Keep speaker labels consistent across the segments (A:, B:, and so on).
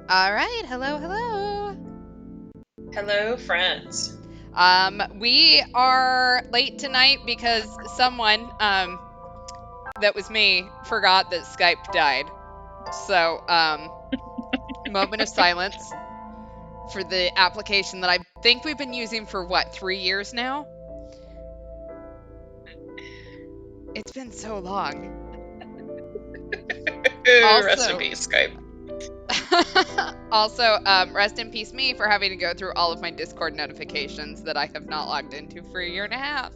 A: All right, hello.
B: Hello, friends.
A: We are late tonight because someone, that was me, forgot that Skype died. So, moment of silence for the application that I think we've been using for what, 3 years now? It's been so long.
B: Rest in
A: Also,
B: peace, Skype.
A: rest in peace me for having to go through all of my Discord notifications that I have not logged into for a year and a half.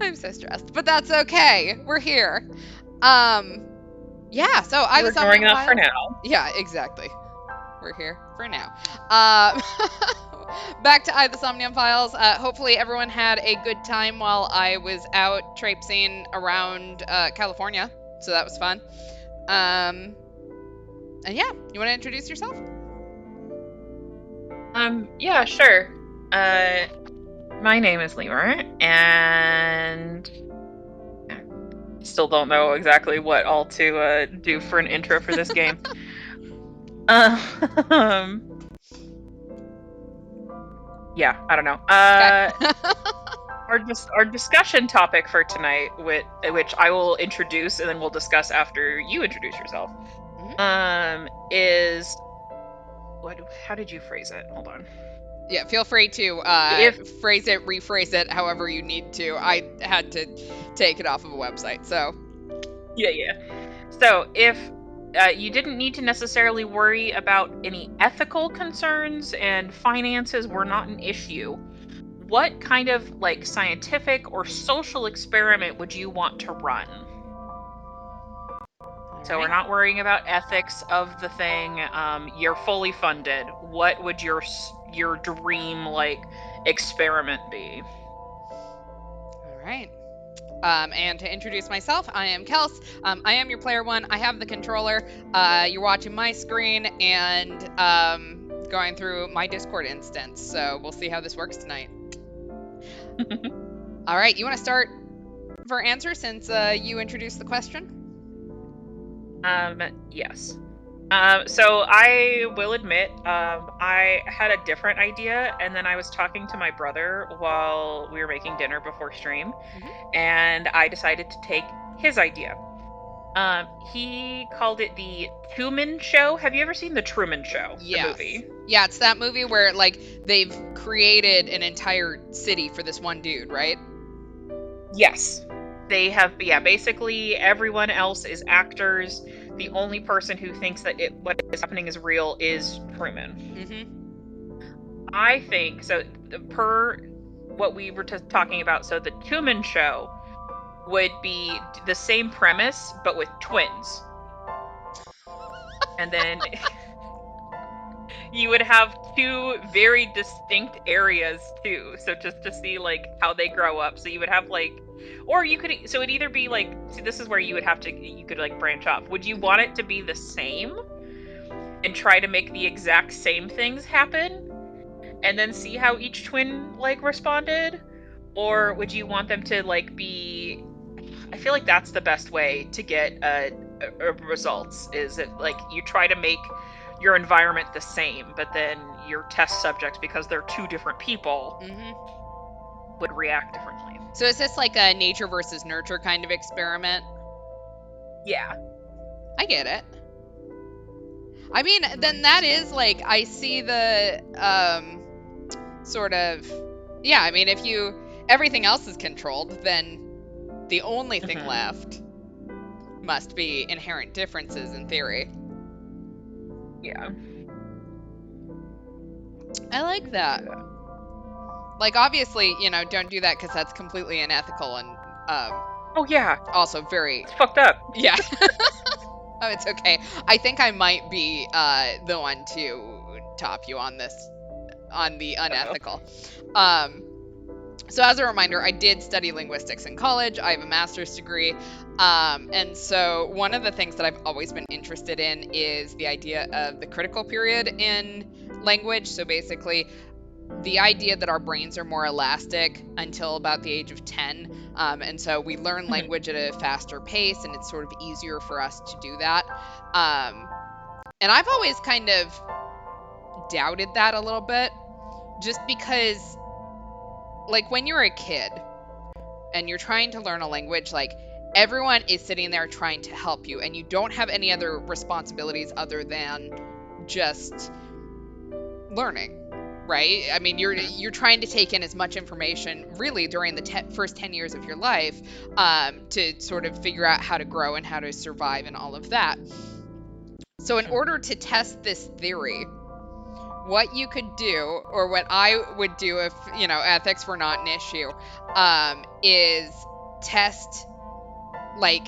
A: I'm so stressed, but that's okay. We're here. Um, yeah, so
B: We're
A: the
B: ignoring
A: Somnium
B: that for
A: Files.
B: now.
A: Yeah, exactly. We're here for now. Um, back to the Somnium Files. Hopefully, everyone had a good time while I was out traipsing around California. So that was fun. Um, and yeah, you want to introduce yourself?
B: Yeah, sure. Uh, my name is Lemur, and I still don't know exactly what all to do for an intro for this game. Um, yeah, I don't know.
A: Okay.
B: Our discussion topic for tonight, which I will introduce and then we'll discuss after you introduce yourself.
A: Mhm.
B: Is what? How did you phrase it? Hold on.
A: Yeah, feel free to
B: If
A: phrase it, rephrase it, however you need to. I had to take it off of a website, so.
B: yeah. So if you didn't need to necessarily worry about any ethical concerns and finances were not an issue, what kind of like scientific or social experiment would you want to run?
A: All
B: So we're
A: right.
B: not worrying about ethics of the thing. You're fully funded. What would your dream like experiment be?
A: All right. And to introduce myself, I am Kels. I am your player one. I have the controller. You're watching my screen and going through my Discord instance. So we'll see how this works tonight. All right. You want to start for answer since you introduced the question?
B: Yes. So I will admit, I had a different idea, and then I was talking to my brother while we were making dinner before stream,
A: Hmm.
B: and I decided to take his idea. He called it the Truman Show. Have you ever seen the Truman Show, the
A: Yes.
B: movie?
A: Yeah, it's that movie where like they've created an entire city for this one dude, right?
B: Yes. They have, yeah, basically everyone else is actors. The only person who thinks that what is happening is real is Truman.
A: Hmm.
B: I think so. Per what we were talking about, so the Truman Show would be the same premise but with twins, and then you would have two very distinct areas too. So just to see like how they grow up. So you would have like, or you could so it'd either be like, see, this is where you would have to you could like branch off. Would you want
A: Hmm.
B: it to be the same and try to make the exact same things happen? And then see how each twin like responded, or would you want them to like be, I feel like that's the best way to get results, is it like you try to make your environment the same, but then your test subjects, because they're two different people,
A: Hmm.
B: would react differently.
A: So is this like a nature versus nurture kind of experiment?
B: Yeah.
A: I get it. I mean, then that is like I see the sort of, yeah, I mean if you everything else is controlled, then the only thing
B: Hmm.
A: left must be inherent differences in theory.
B: Yeah.
A: I like that.
B: Yeah.
A: Like obviously, don't do that cuz that's completely unethical and
B: Oh yeah,
A: also very,
B: it's fucked up.
A: yeah. Oh, it's okay. I think I might be the one to top you on this on the
B: Uh-oh.
A: unethical. Um So, as a reminder, I did study linguistics in college. I have a master's degree. And so, one of the things that I've always been interested in is the idea of the critical period in language. So, basically, the idea that our brains are more elastic until about the age of 10. And so, we learn
B: Mhm.
A: language at a faster pace, and it's sort of easier for us to do that. Um, And I've always kind of doubted that a little bit, just because, like, when you're a kid and you're trying to learn a language, like, everyone is sitting there trying to help you, and you don't have any other responsibilities other than just learning, right? I mean, you're trying to take in as much information really during the first 10 years of your life, to sort of figure out how to grow and how to survive and all of that. So in order to test this theory, what you could do, or what I would do if, ethics were not an issue, is test, like,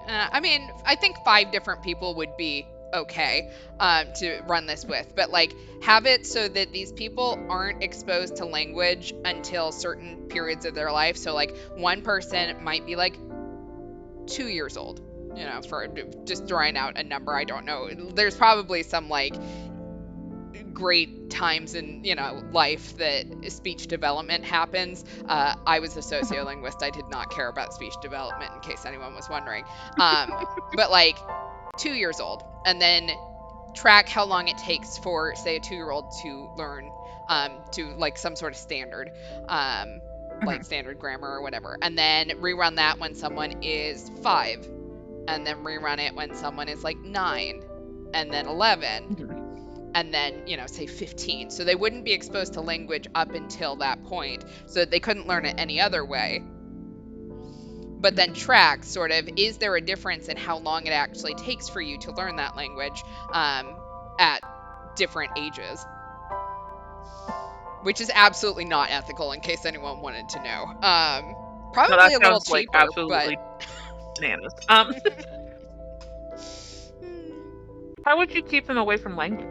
A: I mean, I think 5 different people would be okay, to run this with, but, like, have it so that these people aren't exposed to language until certain periods of their life. So, like, one person might be, like, 2 years old, for just throwing out a number. I don't know. There's probably some, like, great times in life that speech development happens. I was a sociolinguist. I did not care about speech development, in case anyone was wondering. But, like, 2 years old, and then track how long it takes for, say, a 2-year-old to learn, to, like, some sort of standard, like standard grammar or whatever, and then rerun that when someone is 5, and then rerun it when someone is, like, 9, and then 11, and then, say 15. So they wouldn't be exposed to language up until that point, so that they couldn't learn it any other way. But then track, sort of, is there a difference in how long it actually takes for you to learn that language, at different ages? Which is absolutely not ethical, in case anyone wanted to know.
B: No,
A: Probably
B: that
A: a little
B: sounds like
A: cheaper,
B: absolutely bananas. How would you keep them away from language?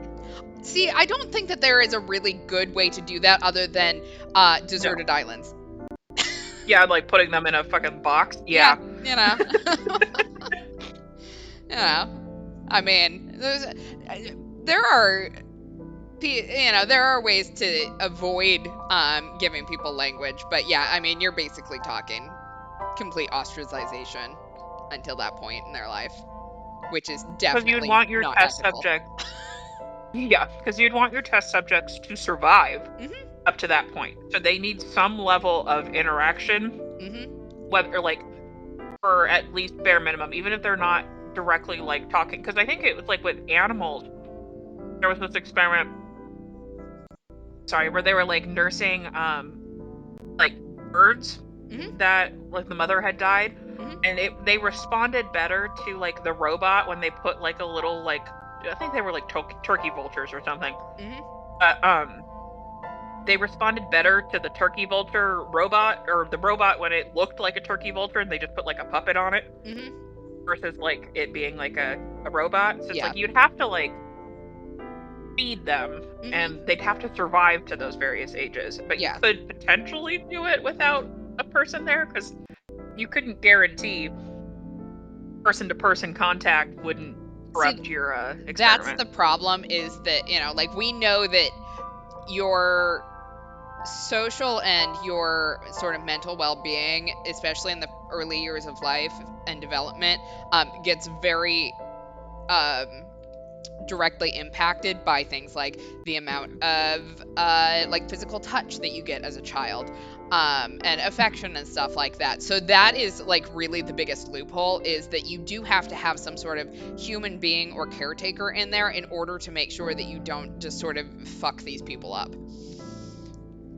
A: See, I don't think that there is a really good way to do that other than deserted islands.
B: Yeah, like putting them in a fucking box. Yeah.
A: I mean, there are there are ways to avoid giving people language, but yeah, I mean, you're basically talking complete ostracization until that point in their life, which is definitely
B: you'd want your
A: not
B: test
A: ethical.
B: subject. Yeah, because you'd want your test subjects to survive up to that point. So they need some level of interaction, whether, like, for at least bare minimum, even if they're not directly, like, talking. Because I think it was, like, with animals, there was this experiment, where they were, like, nursing, like, birds that, like, the mother had died, and they responded better to, like, the robot when they put, like, a little, like, I think they were, like, turkey vultures or something. They responded better to the turkey vulture robot, or the robot, when it looked like a turkey vulture and they just put, like, a puppet on it, versus, like, it being, like, a robot. So it's like you'd have to, like, feed them, and they'd have to survive to those various ages. But you could potentially do it without a person there, because you couldn't guarantee person-to-person contact wouldn't corrupt your experiment.
A: That's the problem, is that, like, we know that your social and your sort of mental well-being, especially in the early years of life and development, gets very directly impacted by things like the amount of like physical touch that you get as a child, and affection and stuff like that. So that is, like, really the biggest loophole, is that you do have to have some sort of human being or caretaker in there in order to make sure that you don't just sort of fuck these people up.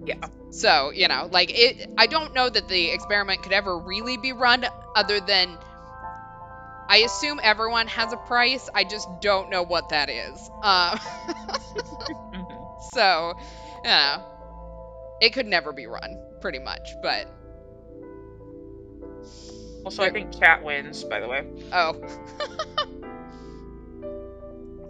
B: Yeah.
A: So, like, I don't know that the experiment could ever really be run, other than, I assume everyone has a price. I just don't know what that is. So, it could never be run, pretty much, but.
B: Also, I think chat wins, by the way.
A: Oh.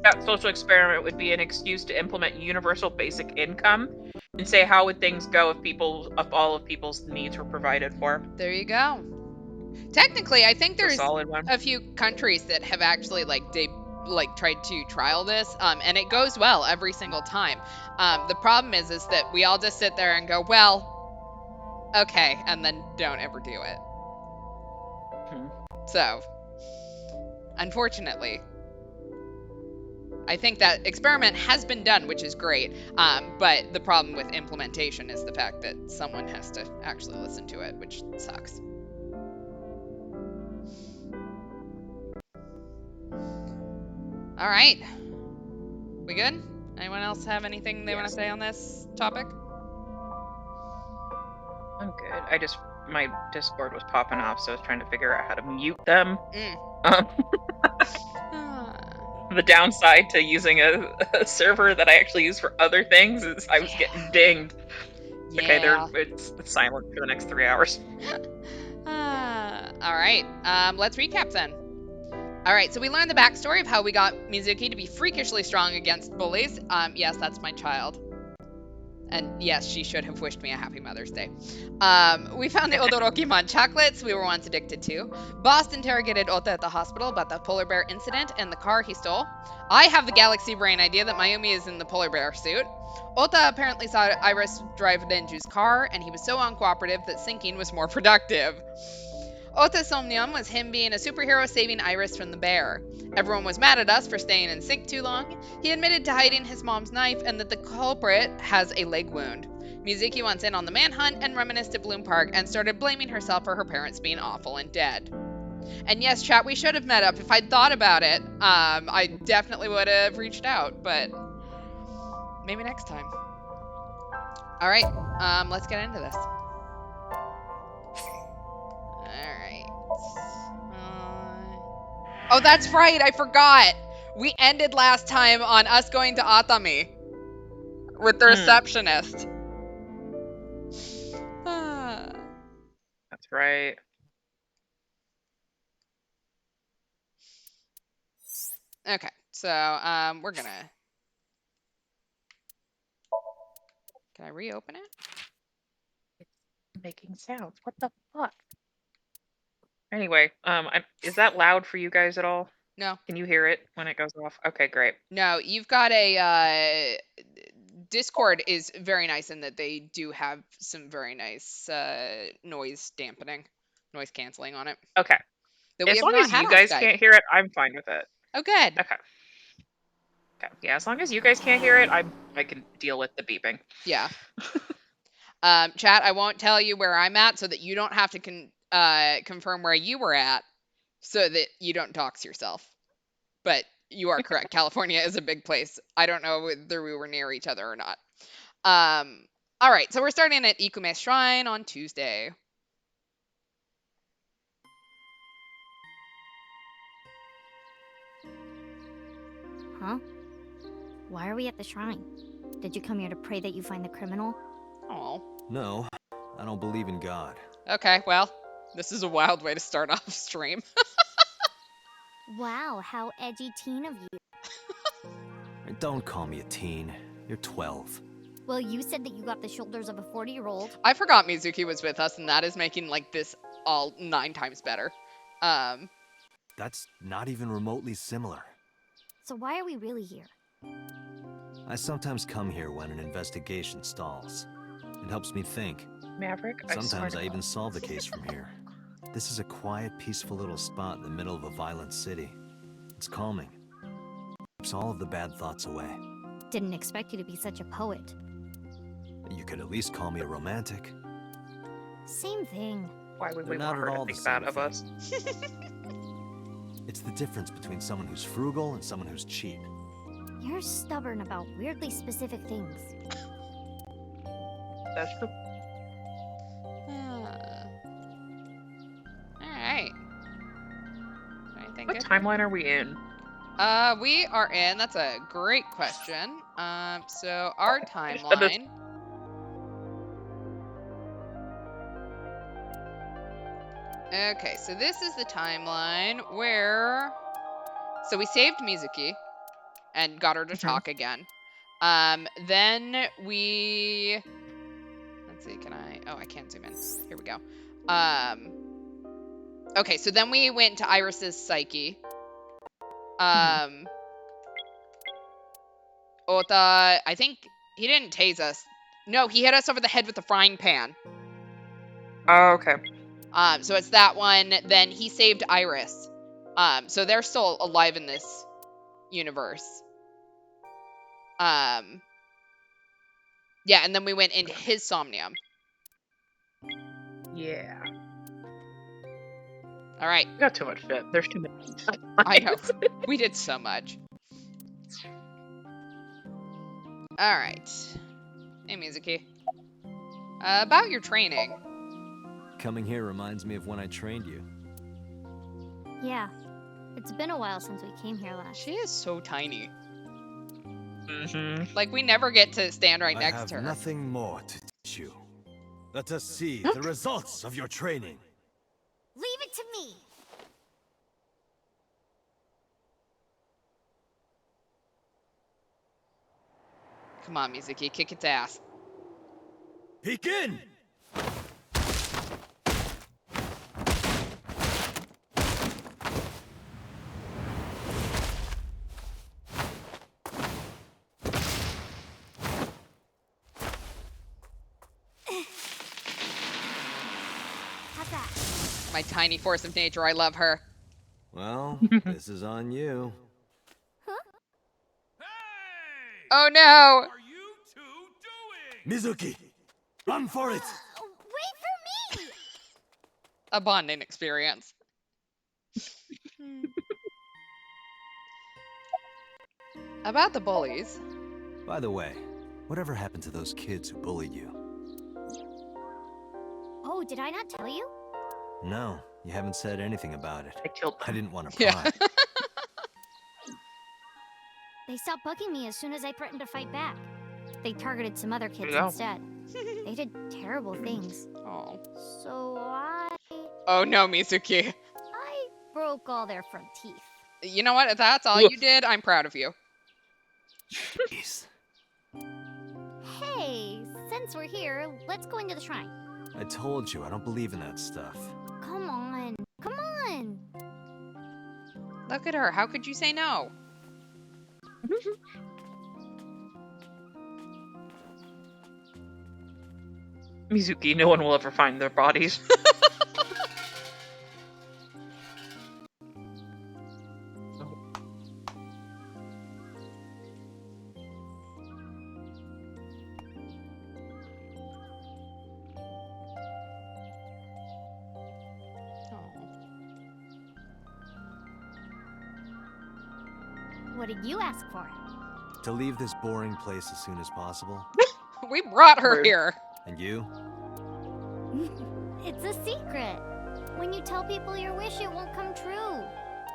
B: That social experiment would be an excuse to implement universal basic income and say, how would things go if all of people's needs were provided for?
A: There you go. Technically, I think there's
B: a solid one.
A: A few countries that have actually, like, tried to trial this, and it goes well every single time. The problem is that we all just sit there and go, well, okay, and then don't ever do it. So, unfortunately. I think that experiment has been done, which is great. But the problem with implementation is the fact that someone has to actually listen to it, which sucks. All right. We good? Anyone else have anything they want to say on this topic?
B: I'm good. My Discord was popping off, so I was trying to figure out how to mute them. Um, the downside to using a server that I actually use for other things is I was getting dinged. Okay,
A: Yeah.
B: it's silent for the next 3 hours.
A: All right. Let's recap then. All right, so we learned the backstory of how we got Mizuki to be freakishly strong against bullies. Yes, that's my child. And yes, she should have wished me a happy Mother's Day. We found the Odorokimon chocolates we were once addicted to. Boss interrogated Ota at the hospital about the polar bear incident and the car he stole. I have the galaxy brain idea that Mayumi is in the polar bear suit. Ota apparently saw Iris drive Denju's car, and he was so uncooperative that sinking was more productive. Ota's Somnium was him being a superhero saving Iris from the bear. Everyone was mad at us for staying in sync too long. He admitted to hiding his mom's knife and that the culprit has a leg wound. Mizuki wants in on the manhunt and reminisced at Bloom Park and started blaming herself for her parents being awful and dead. And yes, chat, we should have met up. If I'd thought about it, I definitely would have reached out, but maybe next time. All right, let's get into this. All right. Oh, that's right. I forgot. We ended last time on us going to Atami with the receptionist.
B: That's right.
A: Okay, so we're gonna. Can I reopen it?
B: It's making sounds. What the fuck? Anyway, is that loud for you guys at all?
A: No.
B: Can you hear it when it goes off? Okay, great.
A: No, you've got a Discord is very nice in that they do have some very nice noise dampening, noise canceling on it.
B: Okay.
A: That we
B: As
A: have
B: long
A: not
B: as
A: had
B: you
A: on
B: guys
A: Skype.
B: can't hear it, I'm fine with it.
A: Oh, good.
B: Okay. Okay. Yeah, as long as you guys can't hear it, I can deal with the beeping.
A: Yeah. Chat, I won't tell you where I'm at so that you don't have to confirm where you were at so that you don't dox yourself. But you are correct. California is a big place. I don't know whether we were near each other or not. All right, so we're starting at Ikume Shrine on Tuesday.
C: Huh? Why are we at the shrine? Did you come here to pray that you find the criminal?
A: Oh.
D: No, I don't believe in God.
A: Okay, well, this is a wild way to start off stream.
C: Wow, how edgy teen of you.
D: Don't call me a teen. You're 12.
C: Well, you said that you got the shoulders of a 40-year-old.
A: I forgot Mizuki was with us, and that is making like this all 9 times better.
D: That's not even remotely similar.
C: So why are we really here?
D: I sometimes come here when an investigation stalls. It helps me think.
B: Maverick,
D: Sometimes I even solve the case from here. This is a quiet, peaceful little spot in the middle of a violent city. It's calming. Keeps all of the bad thoughts away.
C: Didn't expect you to be such a poet.
D: You could at least call me a romantic.
C: Same thing.
B: Why would
D: They're
B: we
D: not
B: want her
D: at
B: to
D: all the
B: think that
D: same
B: of us?
D: It's the difference between someone who's frugal and someone who's cheap.
C: You're stubborn about weirdly specific things.
B: That's true.
A: Alright. Anything
B: What
A: good?
B: timeline are we in?
A: We are in, that's a great question. So our timeline. Okay, so this is the timeline where, so we saved Mizuki and got her to talk again. Then we, let's see, can I, oh, I can't zoom in. Here we go. Okay, so then we went to Iris's psyche. Ota, I think he didn't tase us. No, he hit us over the head with a frying pan.
B: Oh, okay.
A: So it's that one. Then he saved Iris. So they're still alive in this universe. Yeah, and then we went into his Somnium.
B: Yeah.
A: All right.
B: We got too much shit. There's too many.
A: I know. We did so much. All right. Hey, Mizuki. About your training.
D: Coming here reminds me of when I trained you.
C: Yeah. It's been a while since we came here last.
A: She is so tiny.
B: Mm-hmm.
A: Like, we never get to stand right
D: I
A: next
D: have
A: to her.
D: nothing more to teach you. Let us see the results of your training.
C: Leave it to me!
A: Come on, Mizuki, kick its ass.
D: Begin!
C: How's that?
A: My tiny force of nature, I love her.
D: Well, this is on you.
A: Oh no!
E: Are you two doing?
D: Mizuki, run for it!
C: Wait for me!
A: A bonding experience. About the bullies.
D: By the way, whatever happened to those kids who bullied you?
C: Oh, did I not tell you?
D: No, you haven't said anything about it.
B: I killed
D: I
B: them.
D: didn't want to
A: Yeah.
D: pry.
C: They stopped bugging me as soon as I threatened to fight back. They targeted some other kids
B: go.
C: instead. They did terrible things.
A: Oh.
C: So
A: Oh no, Mizuki.
C: I broke all their front teeth.
A: You know what? If that's all
B: Woof.
A: you did, I'm proud of you.
D: Jeez.
C: Hey, since we're here, let's go into the shrine.
D: I told you, I don't believe in that stuff.
C: Come on. Come on.
A: Look at her. How could you say no?
B: Mizuki, no one will ever find their bodies.
C: What did you ask for?
D: To leave this boring place as soon as possible.
A: We brought her
B: Rude.
A: here.
D: And you?
C: It's a secret. When you tell people your wish, it won't come true.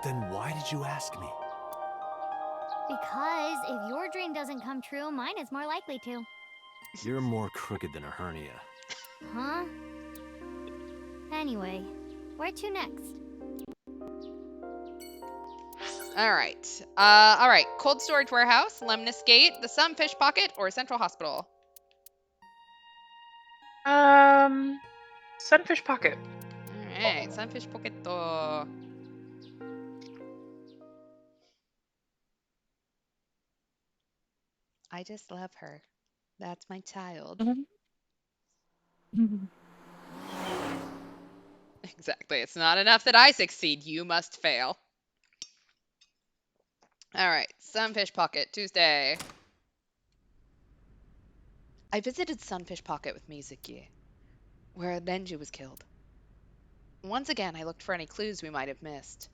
D: Then why did you ask me?
C: Because if your dream doesn't come true, mine is more likely to.
D: You're more crooked than a hernia.
C: Huh? Anyway, where to next?
A: All right. All right. Cold storage warehouse, Lemnis Gate, the Sunfish Pocket, or Central Hospital.
B: Sunfish Pocket.
A: All right. Sunfish Pocket. I just love her. That's my child. Exactly. It's not enough that I succeed. You must fail. All right. Sunfish Pocket, Tuesday. I visited Sunfish Pocket with Mizuki, where Denji was killed. Once again, I looked for any clues we might have missed.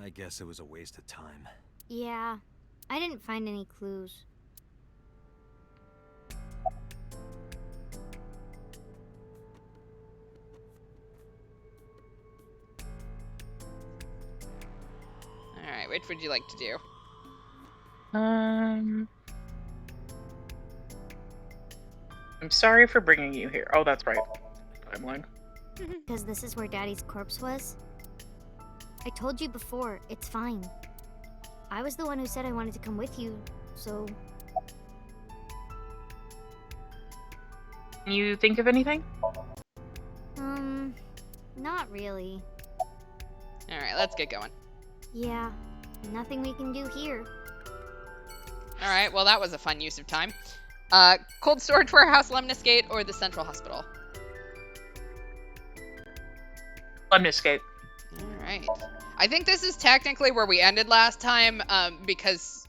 D: I guess it was a waste of time.
C: Yeah, I didn't find any clues.
A: All right. Which would you like to do?
B: I'm sorry for bringing you here. Oh, that's right. Timeline.
C: Because this is where Daddy's corpse was? I told you before, it's fine. I was the one who said I wanted to come with you, so...
B: Can you think of anything?
C: Not really.
A: All right. Let's get going.
C: Yeah, nothing we can do here.
A: All right. Well, that was a fun use of time. Cold storage warehouse, Lemnis Gate, or the Central Hospital.
B: Lemnis Gate.
A: All right. I think this is technically where we ended last time, because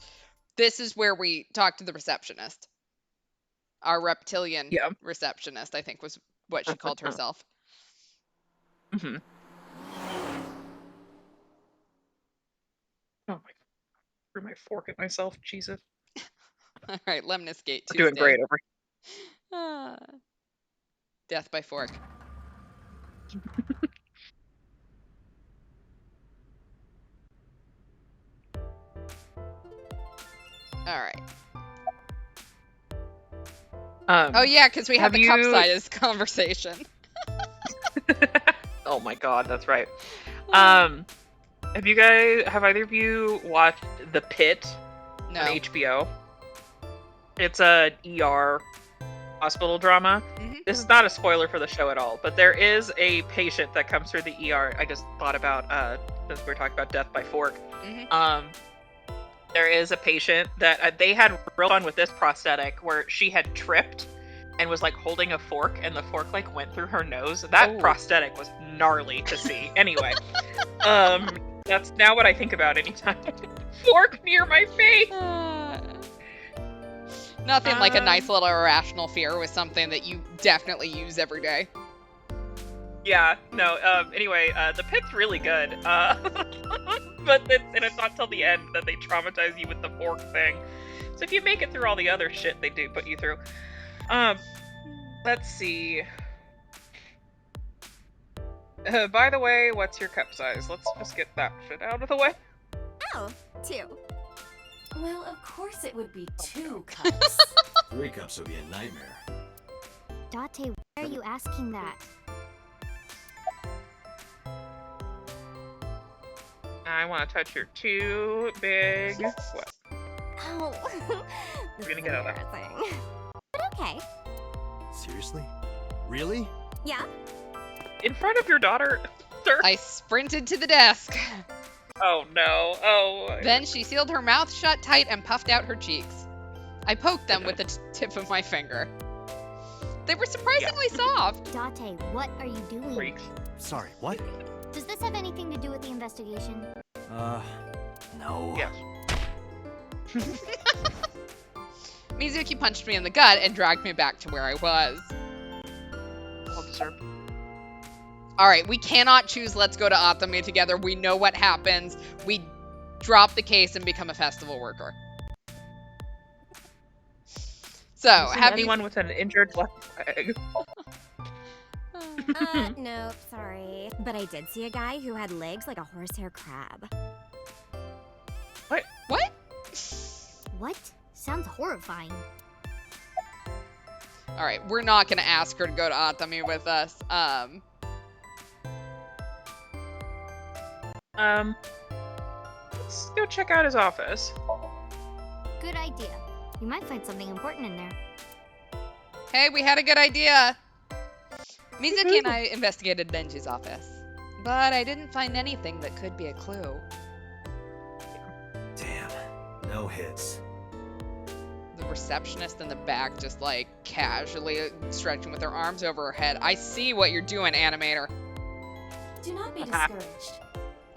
A: This is where we talk to the receptionist. Our reptilian
B: Yeah.
A: receptionist, I think, was what she called herself.
B: Mm-hmm. Oh my! Threw my fork at myself. Jesus.
A: All right, Lemniscate
B: I'm
A: Tuesday.
B: doing great over.
A: Ah. Death by fork. All right. Oh yeah, because we had the cup size conversation.
B: Oh my god, that's right. Have either of you watched The Pit
A: No.
B: on HBO? It's a ER hospital drama.
A: Mhm.
B: This is not a spoiler for the show at all, but there is a patient that comes through the ER. I just thought about since we were talking about death by fork.
A: Mhm.
B: There is a patient that they had real fun with this prosthetic where she had tripped and was like holding a fork and the fork like went through her nose. That prosthetic was gnarly to see. Anyway, that's now what I think about anytime fork near my face.
A: Nothing like a nice little irrational fear with something that you definitely use every day.
B: Yeah, no, anyway, The Pit's really good. But it's not till the end that they traumatize you with the fork thing. So if you make it through all the other shit they do put you through. Let's see. By the way, what's your cup size? Let's just get that shit out of the way.
F: Oh, 2. Well, of course it would be 2 cups.
D: 3 cups would be a nightmare.
C: Date, why are you asking that?
B: I want to touch your 2 big... What?
F: Oh, this
B: We're gonna
F: is
B: get out of that.
F: embarrassing. But okay.
D: Seriously? Really?
F: Yeah.
B: In front of your daughter, sir?
A: I sprinted to the desk.
B: Oh no. Oh.
A: Then she sealed her mouth shut tight and puffed out her cheeks. I poked them with the tip of my finger. They were surprisingly soft.
C: Date, what are you doing?
B: Freak.
D: Sorry, what?
C: Does this have anything to do with the investigation?
D: No.
B: Yes.
A: Mizuki punched me in the gut and dragged me back to where I was.
B: Well deserved.
A: All right, we cannot choose let's go to Atami together. We know what happens. We drop the case and become a festival worker. So, have
B: anyone with an injured left leg?
F: No, sorry. But I did see a guy who had legs like a horsehair crab.
A: What?
C: What? Sounds horrifying.
A: All right, we're not going to ask her to go to Atami with us.
B: Let's go check out his office.
C: Good idea. You might find something important in there.
A: Hey, we had a good idea. Mizuki and I investigated Denji's office, but I didn't find anything that could be a clue.
D: Damn. No hits.
A: The receptionist in the back just like casually stretching with her arms over her head. I see what you're doing, animator.
G: Do not be discouraged.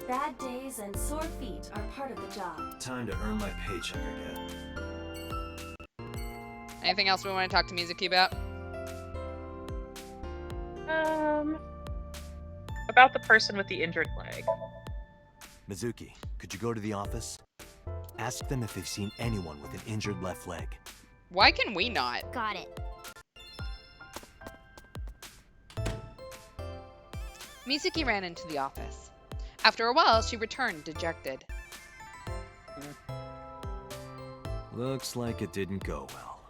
G: Bad days and sore feet are part of the job.
D: Time to earn my paycheck again.
A: Anything else we want to talk to Mizuki about?
B: About the person with the injured leg.
D: Mizuki, could you go to the office? Ask them if they've seen anyone with an injured left leg.
A: Why can we not?
C: Got it.
A: Mizuki ran into the office. After a while, she returned dejected.
D: Looks like it didn't go well.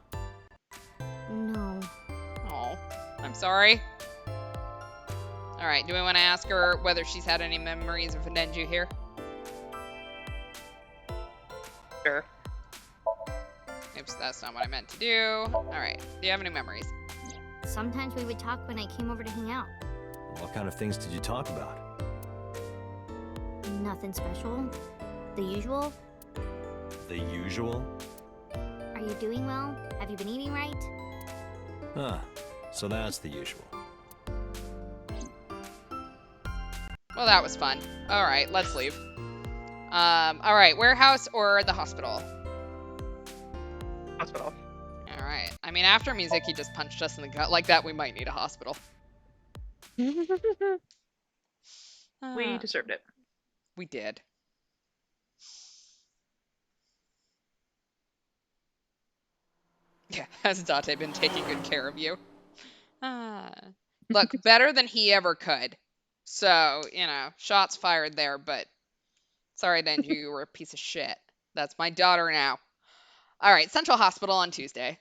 C: No.
A: Oh, I'm sorry. All right, do we want to ask her whether she's had any memories of Denju here?
B: Sure.
A: Oops, that's not what I meant to do. All right, do you have any memories?
C: Sometimes we would talk when I came over to hang out.
D: What kind of things did you talk about?
C: Nothing special. The usual.
D: The usual?
C: Are you doing well? Have you been eating right?
D: Huh. So that's the usual.
A: Well, that was fun. All right, let's leave. All right, warehouse or the hospital?
B: Hospital.
A: All right. I mean, after Mizuki just punched us in the gut like that, we might need a hospital.
B: We deserved it.
A: We did. Yeah, has Date been taking good care of you? Look, better than he ever could. So, shots fired there, but sorry, Denji, you were a piece of shit. That's my daughter now. All right, Central Hospital on Tuesday.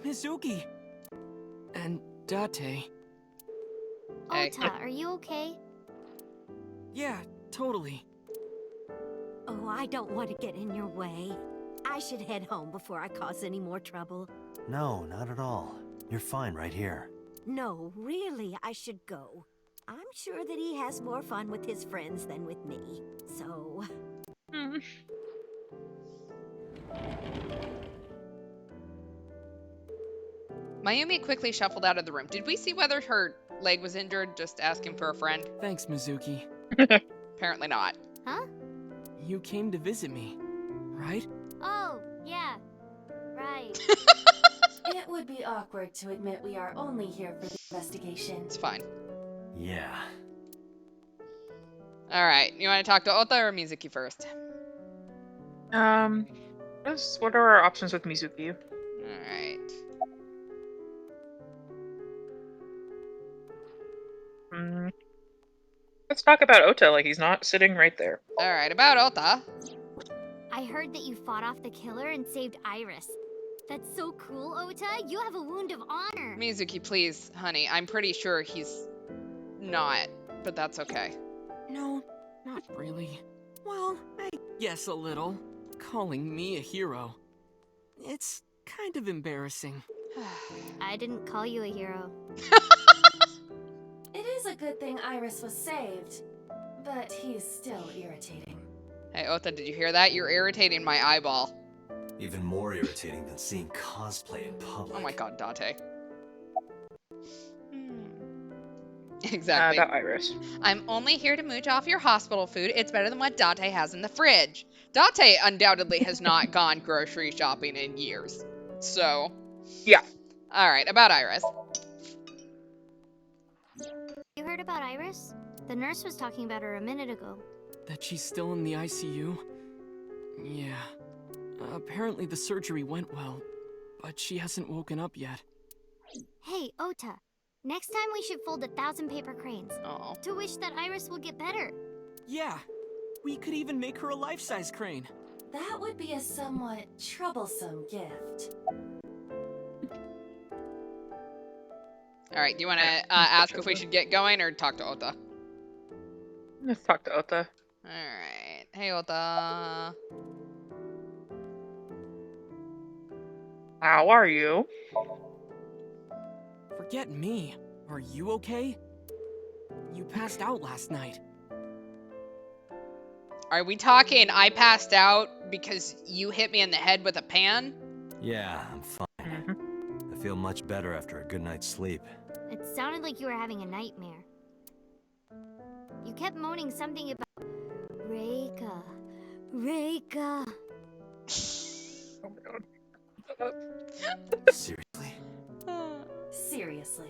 H: Mizuki! And Date.
A: Hey.
C: Ota, are you okay?
H: Yeah, totally.
I: Oh, I don't want to get in your way. I should head home before I cause any more trouble.
D: No, not at all. You're fine right here.
I: No, really, I should go. I'm sure that he has more fun with his friends than with me. So...
A: Mayumi quickly shuffled out of the room. Did we see whether her leg was injured? Just asking for a friend.
H: Thanks, Mizuki.
A: Apparently not.
C: Huh?
H: You came to visit me, right?
C: Oh, yeah. Right.
G: It would be awkward to admit we are only here for the investigation.
A: It's fine.
D: Yeah.
A: All right. You want to talk to Ota or Mizuki first?
B: What are our options with Mizuki?
A: All right.
B: Let's talk about Ota like he's not sitting right there.
A: All right. About Ota.
C: I heard that you fought off the killer and saved Iris. That's so cool, Ota. You have a wound of honor.
A: Mizuki, please, honey. I'm pretty sure he's not, but that's okay.
H: No, not really. Well, I guess a little. Calling me a hero. It's kind of embarrassing.
C: I didn't call you a hero.
G: It is a good thing Iris was saved, but he's still irritating.
A: Hey, Ota, did you hear that? You're irritating my eyeball.
D: Even more irritating than seeing cosplay in public.
A: Oh my god, Date. Exactly.
B: About Iris.
A: I'm only here to mooch off your hospital food. It's better than what Date has in the fridge. Date undoubtedly has not gone grocery shopping in years. So.
B: Yeah.
A: Alright, about Iris.
C: You heard about Iris? The nurse was talking about her a minute ago.
H: That she's still in the ICU? Yeah. Apparently the surgery went well, but she hasn't woken up yet.
C: Hey, Ota. Next time we should fold 1,000 paper cranes
A: Oh.
C: to wish that Iris will get better.
H: Yeah. We could even make her a life-size crane.
G: That would be a somewhat troublesome gift.
A: Alright, do you want to ask if we should get going or talk to Ota?
B: Let's talk to Ota.
A: Alright. Hey, Ota.
B: How are you?
H: Forget me. Are you okay? You passed out last night.
A: Are we talking I passed out because you hit me in the head with a pan?
D: Yeah, I'm fine. I feel much better after a good night's sleep.
C: It sounded like you were having a nightmare. You kept moaning something about Reika. Reika.
B: Oh my god.
D: Seriously?
G: Seriously.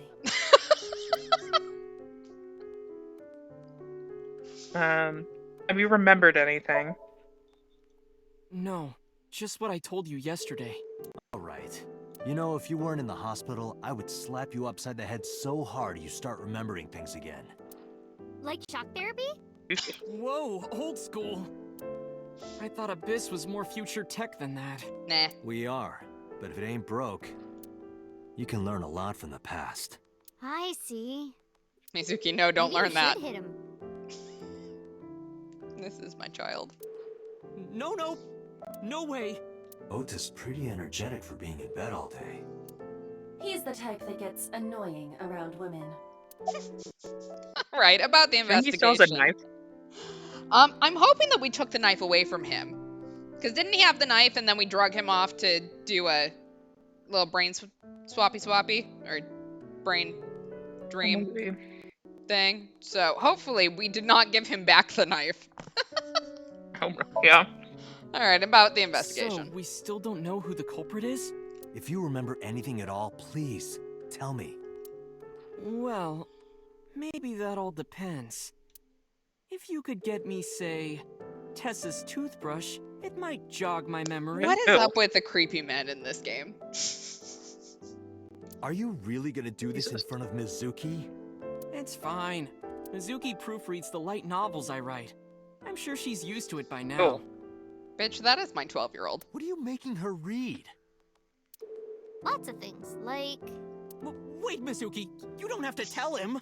B: Have you remembered anything?
H: No, just what I told you yesterday.
D: All right. You know, if you weren't in the hospital, I would slap you upside the head so hard you start remembering things again.
C: Like shock therapy?
H: Whoa, old school. I thought Abyss was more future tech than that.
A: Nah.
D: We are, but if it ain't broke, you can learn a lot from the past.
C: I see.
A: Mizuki, no, don't
C: Maybe
A: learn
C: you
A: that.
C: should hit him.
A: This is my child.
H: No, no way.
D: Ota's pretty energetic for being in bed all day.
G: He's the type that gets annoying around women.
A: Right, about the
B: I think he
A: investigation.
B: still has a knife.
A: I'm hoping that we took the knife away from him. Because didn't he have the knife and then we drug him off to do a little brain swappy? Or brain dream
B: Maybe.
A: thing? So hopefully we did not give him back the knife.
B: Oh, yeah.
A: All right, about the
H: So,
A: investigation.
H: we still don't know who the culprit is?
D: If you remember anything at all, please tell me.
H: Well, maybe that all depends. If you could get me, say, Tessa's toothbrush, it might jog my memory.
A: What is
B: Ew.
A: up with the creepy men in this game?
D: Are you really gonna do this in front of Mizuki?
H: It's fine. Mizuki proofreads the light novels I write. I'm sure she's used to it by now.
B: Oh.
A: Bitch, that is my 12-year-old.
D: What are you making her read?
C: Lots of things, like...
H: Wait, Mizuki, you don't have to tell him.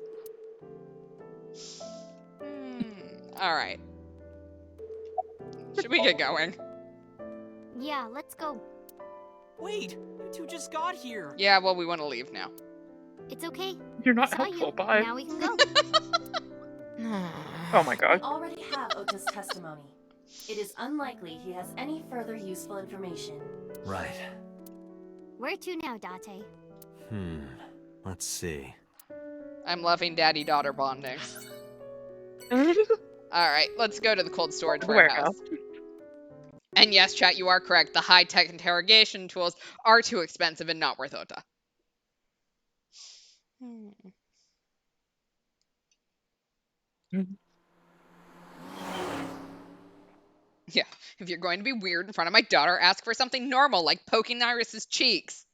A: All right. Should we get going?
C: Yeah, let's go.
H: Wait, you two just got here.
A: Yeah, well, we want to leave now.
C: It's okay.
B: You're not
C: Saw
B: helpful,
C: you.
B: bye.
C: Now we can go.
B: Oh my
G: We
B: god.
G: already have Ota's testimony. It is unlikely he has any further useful information.
D: Right.
C: Where to now, Date?
D: Let's see.
A: I'm loving daddy-daughter bonding. All right, let's go to the cold storage warehouse. And yes, chat, you are correct. The high-tech interrogation tools are too expensive and not worth Ota. Yeah, if you're going to be weird in front of my daughter, ask for something normal, like poking Iris's cheeks.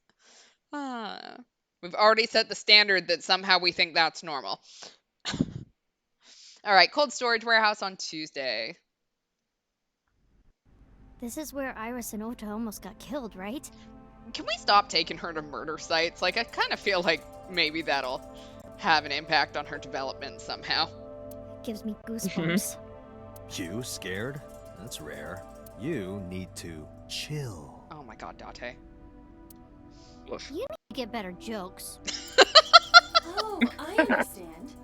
A: We've already set the standard that somehow we think that's normal. All right, cold storage warehouse on Tuesday.
C: This is where Iris and Ota almost got killed, right?
A: Can we stop taking her to murder sites? Like, I kind of feel like maybe that'll have an impact on her development somehow.
C: Gives me goosebumps.
D: You scared? That's rare. You need to chill.
A: Oh my god, Date.
C: You need to get better jokes.
G: Oh, I understand.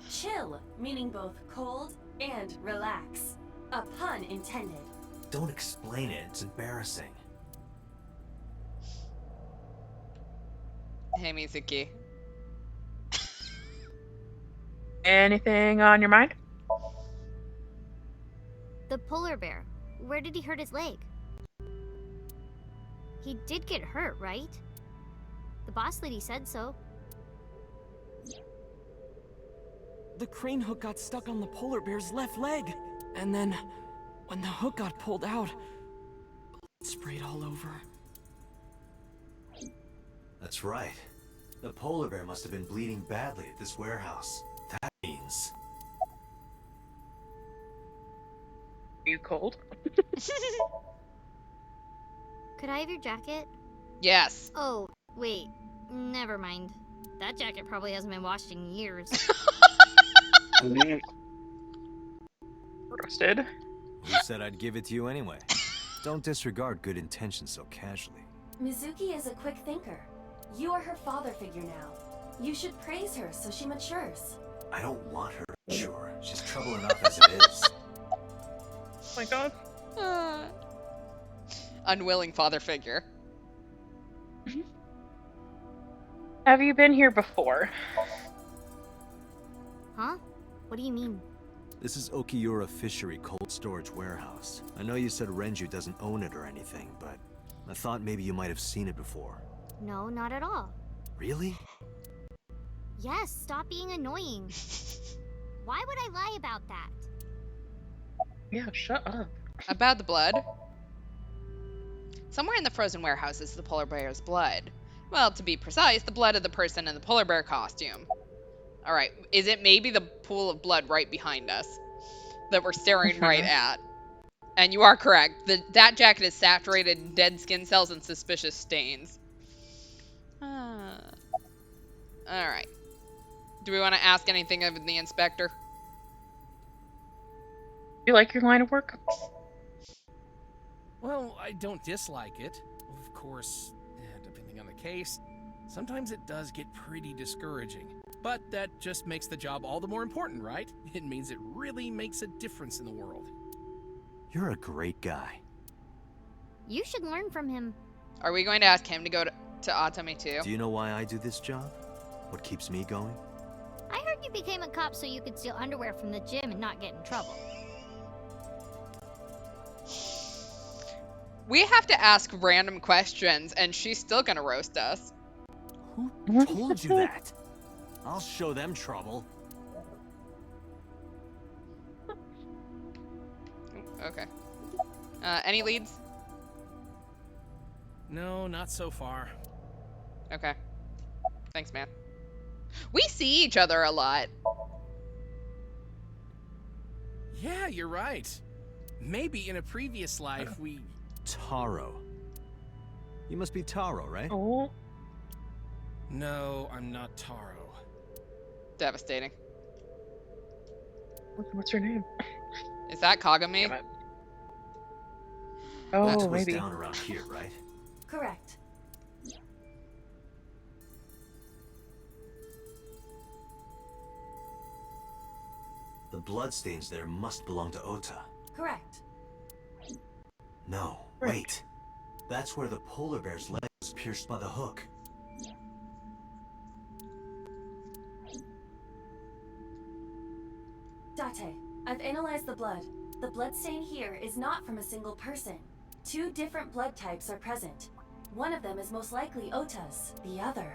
G: Chill, meaning both cold and relax. A pun intended.
D: Don't explain it. It's embarrassing.
A: Hey, Mizuki.
B: Anything on your mind?
C: The polar bear. Where did he hurt his leg? He did get hurt, right? The boss lady said so.
H: The crane hook got stuck on the polar bear's left leg. And then, when the hook got pulled out, blood sprayed all over.
D: That's right. The polar bear must have been bleeding badly at this warehouse. That means...
B: Are you cold?
C: Could I have your jacket?
A: Yes.
C: Oh, wait. Never mind. That jacket probably hasn't been washed in years.
B: Roasted.
D: Who said I'd give it to you anyway? Don't disregard good intentions so casually.
G: Mizuki is a quick thinker. You are her father figure now. You should praise her so she matures.
D: I don't want her to mature. She's trouble enough as it is.
B: Oh my god.
A: Unwilling father figure.
B: Have you been here before?
C: Huh? What do you mean?
D: This is Okiura Fishery Cold Storage Warehouse. I know you said Renju doesn't own it or anything, but I thought maybe you might have seen it before.
C: No, not at all.
D: Really?
C: Yes, stop being annoying. Why would I lie about that?
B: Yeah, shut up.
A: About the blood. Somewhere in the frozen warehouse is the polar bear's blood. Well, to be precise, the blood of the person in the polar bear costume. Alright, is it maybe the pool of blood right behind us that we're staring right at? And you are correct. That jacket is saturated in dead skin cells and suspicious stains. Alright. Do we want to ask anything of the inspector?
B: You like your line of work?
E: Well, I don't dislike it. Of course, depending on the case, sometimes it does get pretty discouraging. But that just makes the job all the more important, right? It means it really makes a difference in the world.
D: You're a great guy.
C: You should learn from him.
A: Are we going to ask him to go to Atami too?
D: Do you know why I do this job? What keeps me going?
C: I heard you became a cop so you could steal underwear from the gym and not get in trouble.
A: We have to ask random questions, and she's still gonna roast us.
D: Who told you that? I'll show them trouble.
A: Okay. Any leads?
E: No, not so far.
A: Okay. Thanks, man. We see each other a lot.
E: Yeah, you're right. Maybe in a previous life we...
D: Taro. You must be Taro, right?
B: Oh.
E: No, I'm not Taro.
A: Devastating.
B: What's her name?
A: Is that Kagami?
B: Damn it.
D: That
B: Oh,
D: was
B: maybe.
D: down around here, right?
G: Correct.
D: The bloodstains there must belong to Ota.
G: Correct.
D: No,
B: Right.
D: wait. That's where the polar bear's leg was pierced by the hook.
G: Date, I've analyzed the blood. The bloodstain here is not from a single person. 2 different blood types are present. One of them is most likely Ota's, the other.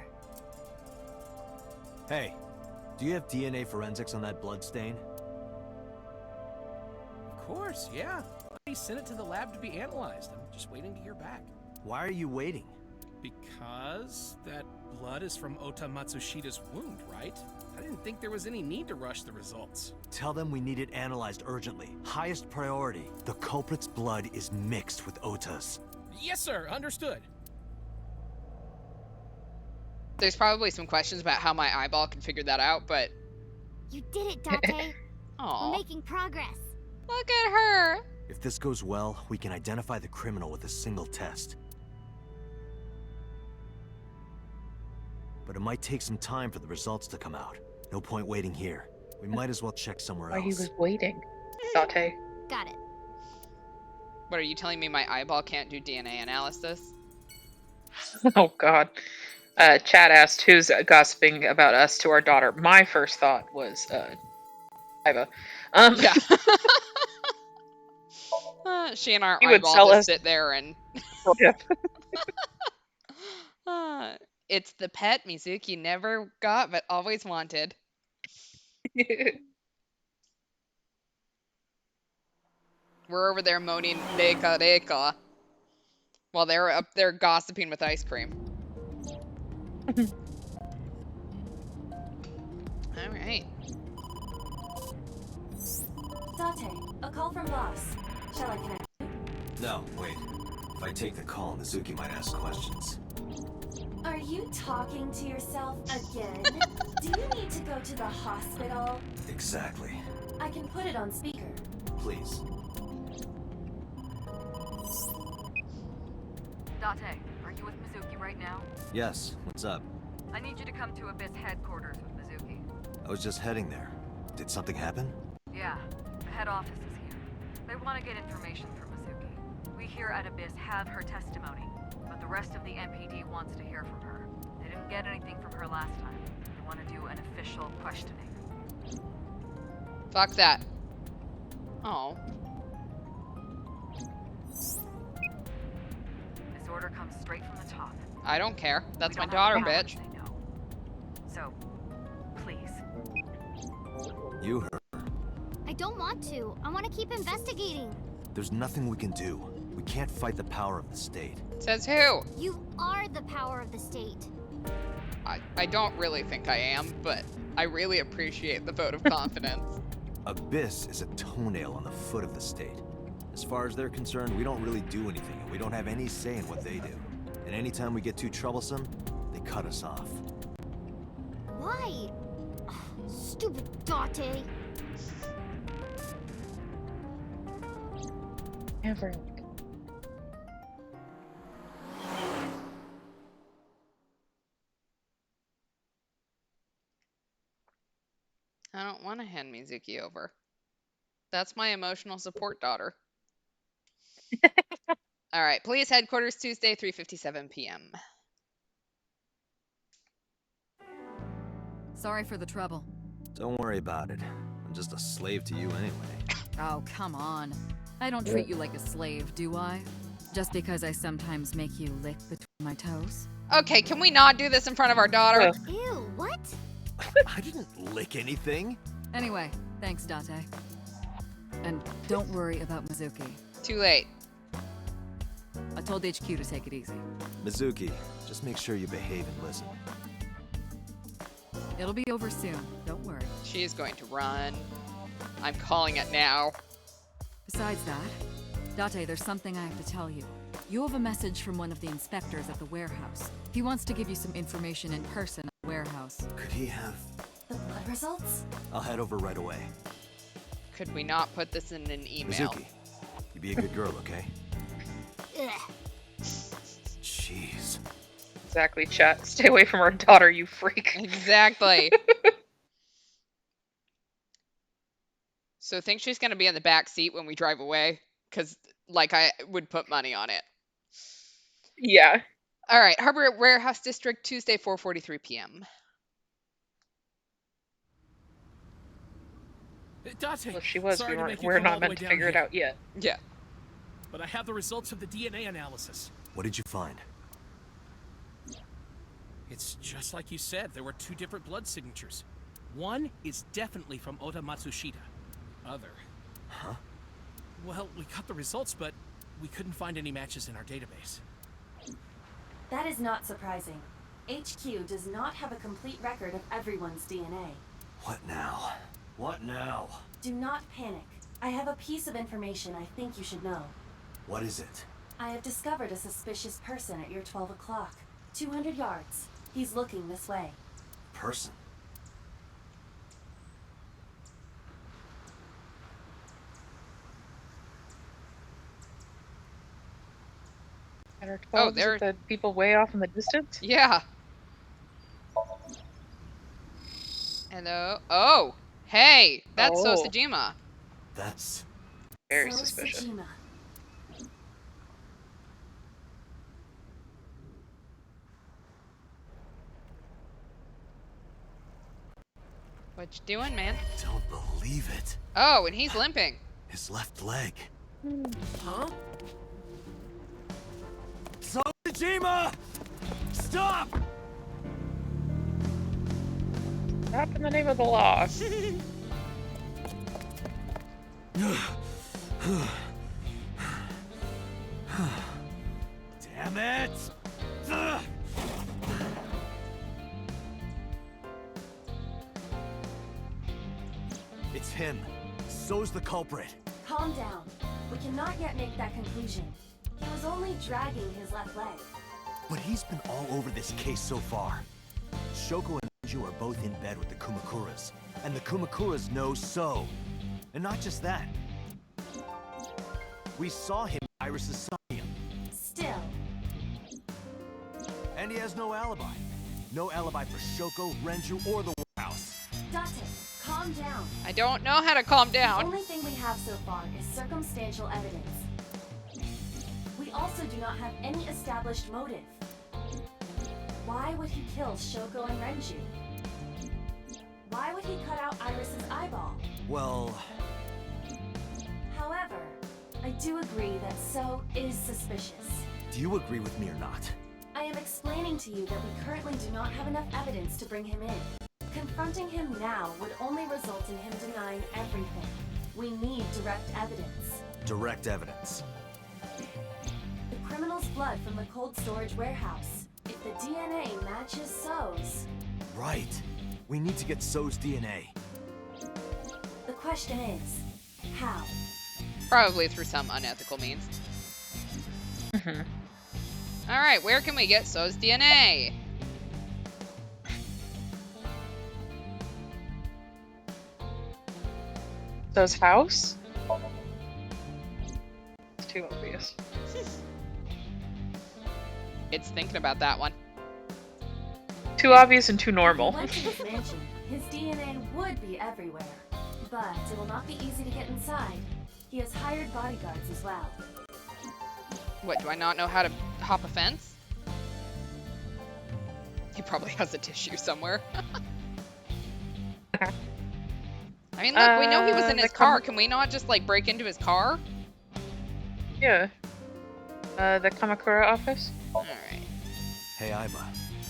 D: Hey, do you have DNA forensics on that blood stain?
E: Of course, yeah. I sent it to the lab to be analyzed. I'm just waiting to hear back.
D: Why are you waiting?
E: Because that blood is from Ota Matsushida's wound, right? I didn't think there was any need to rush the results.
D: Tell them we need it analyzed urgently. Highest priority. The culprit's blood is mixed with Ota's.
E: Yes, sir. Understood.
A: There's probably some questions about how my eyeball can figure that out, but...
C: You did it, Date. We're
A: Aw,
C: making progress.
A: look at her!
D: If this goes well, we can identify the criminal with a single test. But it might take some time for the results to come out. No point waiting here. We might as well check somewhere
B: Why
D: else.
B: he was waiting. Date.
C: Got it.
A: What, are you telling me my eyeball can't do DNA analysis?
B: Oh god. Chad asked who's gossiping about us to our daughter. My first thought was Iva.
A: Yeah. She and our
B: He would
A: eyeball
B: sell
A: just
B: us-
A: sit there and...
B: Yeah.
A: It's the pet Mizuki never got but always wanted. We're over there moaning Reka Reka while they're up there gossiping with ice cream. Alright.
G: Date, a call from boss. Shall I connect?
D: No, wait. If I take the call, Mizuki might ask questions.
G: Are you talking to yourself again? Do you need to go to the hospital?
D: Exactly.
G: I can put it on speaker.
D: Please.
J: Date, are you with Mizuki right now?
D: Yes, what's up?
J: I need you to come to Abyss headquarters with Mizuki.
D: I was just heading there. Did something happen?
J: Yeah, the head office is here. They want to get information from Mizuki. We here at Abyss have her testimony, but the rest of the MPD wants to hear from her. They didn't get anything from her last time. They want to do an official questioning.
A: Fuck that. Oh.
J: This order comes straight from the top.
A: I don't care. That's
J: We
A: my
J: don't
A: daughter,
J: have to
A: bitch.
J: say no. So, please.
D: You heard.
C: I don't want to. I want to keep investigating.
D: There's nothing we can do. We can't fight the power of the state.
A: Says who?
C: You are the power of the state.
A: I don't really think I am, but I really appreciate the vote of confidence.
D: Abyss is a toenail on the foot of the state. As far as they're concerned, we don't really do anything, and we don't have any say in what they do. And anytime we get too troublesome, they cut us off.
C: Why? Ugh, stupid Date.
B: Never.
A: I don't want to hand Mizuki over. That's my emotional support daughter. All right, police headquarters Tuesday, 3:57 p.m.
J: Sorry for the trouble.
D: Don't worry about it. I'm just a slave to you anyway.
J: Oh, come on. I don't treat you like a slave, do I? Just because I sometimes make you lick between my toes?
A: Okay, can we not do this in front of our daughter?
B: Ugh.
C: Ew, what?
D: I didn't lick anything.
J: Anyway, thanks, Date. And don't worry about Mizuki.
A: Too late.
J: I told HQ to take it easy.
D: Mizuki, just make sure you behave and listen.
J: It'll be over soon, don't worry.
A: She is going to run. I'm calling it now.
J: Besides that, Date, there's something I have to tell you. You have a message from one of the inspectors at the warehouse. He wants to give you some information in person at the warehouse.
D: Could he have...
G: The blood results?
D: I'll head over right away.
A: Could we not put this in an email?
D: Mizuki, you be a good girl, okay?
C: Ugh.
D: Jeez.
B: Exactly, chat. Stay away from our daughter, you freak.
A: Exactly. So think she's going to be in the back seat when we drive away? Because, like, I would put money on it.
B: Yeah.
A: All right, Harbor Warehouse District, Tuesday, 4:43 p.m.
E: Date,
B: Well, if she was,
E: sorry to make you
B: we're
E: come all
B: not
E: the way
B: meant to
E: down
B: figure it
E: here,
B: out yet.
A: Yeah.
E: but I have the results of the DNA analysis.
D: What did you find?
E: It's just like you said, there were 2 different blood signatures. One is definitely from Ota Matsushita. Other.
D: Huh?
E: Well, we got the results, but we couldn't find any matches in our database.
G: That is not surprising. HQ does not have a complete record of everyone's DNA.
D: What now? What now?
G: Do not panic. I have a piece of information I think you should know.
D: What is it?
G: I have discovered a suspicious person at your 12 o'clock. 200 yards. He's looking this way.
D: Person?
B: And our 12
A: Oh,
B: is
A: there-
B: it the people way off in the distance?
A: Yeah. Hello. Oh, hey, that's
B: Oh.
A: Sosajima.
D: That's...
B: Very
G: So
B: suspicious.
G: Sejima.
A: What you doing, man?
D: Don't believe it.
A: Oh, and he's limping.
D: His left leg.
E: Huh?
D: Sojima! Stop!
B: Stop in the name of the law.
D: Damn it! Ugh. It's him. So's the culprit.
G: Calm down. We cannot yet make that conclusion. He was only dragging his left leg.
D: But he's been all over this case so far. Shoko and Renju are both in bed with the Kumakuras. And the Kumakuras know So. And not just that. We saw him at Iris's Somnium.
G: Still,
D: And he has no alibi. No alibi for Shoko, Renju, or the warehouse.
G: Date, calm down.
A: I don't know how to calm
G: The
A: down.
G: only thing we have so far is circumstantial evidence. We also do not have any established motive. Why would he kill Shoko and Renju? Why would he cut out Iris's eyeball?
D: Well,
G: However, I do agree that So is suspicious.
D: do you agree with me or not?
G: I am explaining to you that we currently do not have enough evidence to bring him in. Confronting him now would only result in him denying everything. We need direct evidence.
D: Direct evidence.
G: The criminal's blood from the cold storage warehouse. If the DNA matches So's,
D: Right. We need to get So's DNA.
G: the question is, how?
A: Probably through some unethical means. All right, where can we get So's DNA?
B: So's house? It's too obvious.
A: It's thinking about that one.
B: Too obvious and too
G: If
B: normal.
G: he went to his mansion, his DNA would be everywhere. But it will not be easy to get inside. He has hired bodyguards as well.
A: What, do I not know how to hop a fence? He probably has a tissue somewhere. I mean, look, we know he was in
B: the
A: his car. Can we not just, like, break into his car?
B: Yeah. The Kamakura office?
A: Alright.
D: Hey, Aiba,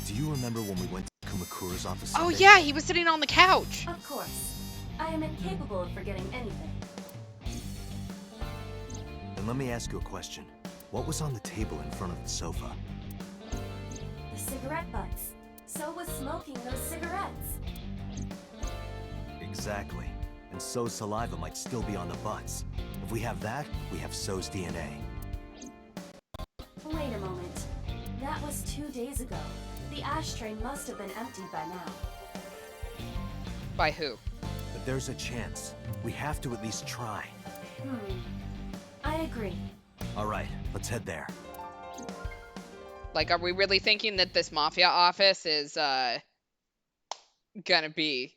D: do you remember when we went to Kumakura's office
A: Oh
D: Sunday?
A: yeah, he was sitting on the couch!
G: Of course. I am incapable of forgetting anything.
D: Then let me ask you a question. What was on the table in front of the sofa?
G: The cigarette butts. So was smoking those cigarettes.
D: Exactly. And So's saliva might still be on the butts. If we have that, we have So's DNA.
G: Wait a moment. That was 2 days ago. The ashtray must have been emptied by now.
A: By who?
D: But there's a chance. We have to at least try.
G: I agree.
D: All right, let's head there.
A: Like, are we really thinking that this mafia office is, gonna be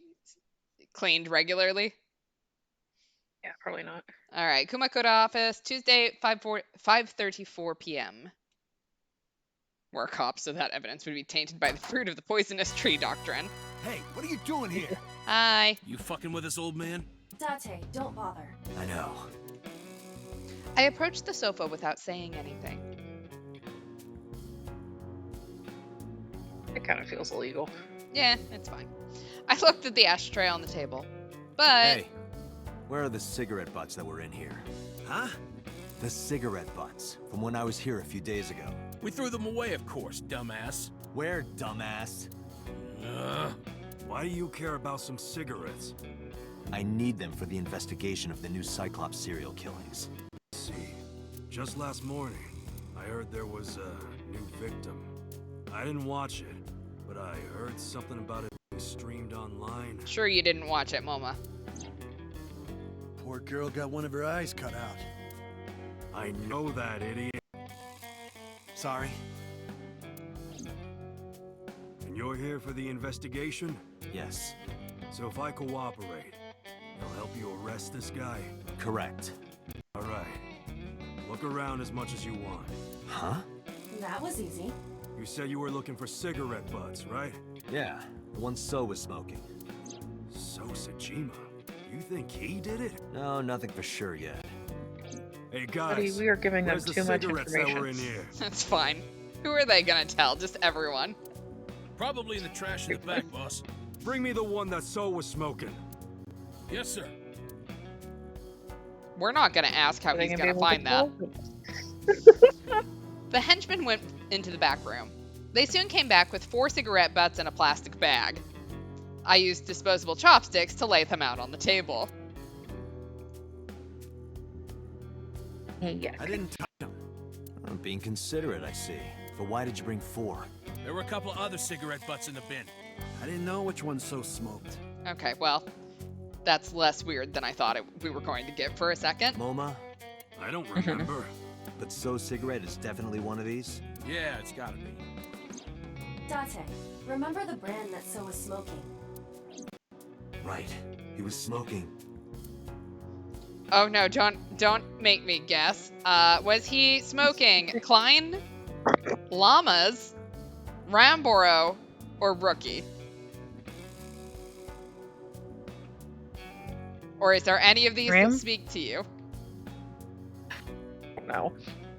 A: cleaned regularly?
B: Yeah, probably not.
A: Alright, Kumakura office, Tuesday, 5:34 p.m. We're a cop, so that evidence would be tainted by the fruit of the poisonous tree doctrine.
D: Hey, what are you doing here?
A: Hi.
E: You fucking with us, old man?
G: Date, don't bother.
D: I know.
A: I approached the sofa without saying anything.
B: It kind of feels illegal.
A: Yeah, it's fine. I looked at the ashtray on the table, but...
D: Hey, where are the cigarette butts that were in here? Huh? The cigarette butts, from when I was here a few days ago.
E: We threw them away, of course, dumbass.
D: Where, dumbass?
K: Why do you care about some cigarettes?
D: I need them for the investigation of the new Cyclops serial killings.
K: See, just last morning, I heard there was a new victim. I didn't watch it, but I heard something about it being streamed online.
A: Sure you didn't watch it, Moma.
K: Poor girl got one of her eyes cut out. I know that, idiot.
D: Sorry.
K: And you're here for the investigation?
D: Yes.
K: So if I cooperate, you'll help you arrest this guy?
D: Correct.
K: All right. Look around as much as you want.
D: Huh?
G: That was easy.
K: You said you were looking for cigarette butts, right?
D: Yeah, the one So was smoking.
K: So Sajima, you think he did it?
D: No, nothing for sure yet.
K: Hey
B: Buddy,
K: guys,
B: we are giving them
K: where's the
B: too much
K: cigarettes that
B: information.
K: were in here?
A: That's fine. Who are they gonna tell? Just everyone.
E: Probably in the trash in the back, boss.
K: Bring me the one that So was smoking.
E: Yes, sir.
A: We're not gonna ask how
B: Are they
A: he's
B: gonna be
A: gonna
B: able
A: find
B: to
A: that.
B: tell?
A: The henchmen went into the back room. They soon came back with 4 cigarette butts in a plastic bag. I used disposable chopsticks to lay them out on the table.
B: Yeah.
K: I didn't touch them.
D: I'm being considerate, I see. But why did you bring 4?
E: There were a couple of other cigarette butts in the bin.
K: I didn't know which one So smoked.
A: Okay, well, that's less weird than I thought we were going to get for a second.
D: MoMA,
K: I don't remember.
D: but So's cigarette is definitely one of these?
E: Yeah, it's gotta be.
G: Date, remember the brand that So was smoking?
D: Right. He was smoking.
A: Oh no, don't make me guess. Was he smoking Klein, Llamas, Ramboro, or Rookie? Or is there any of these
B: Ram?
A: that speak to you?
B: No.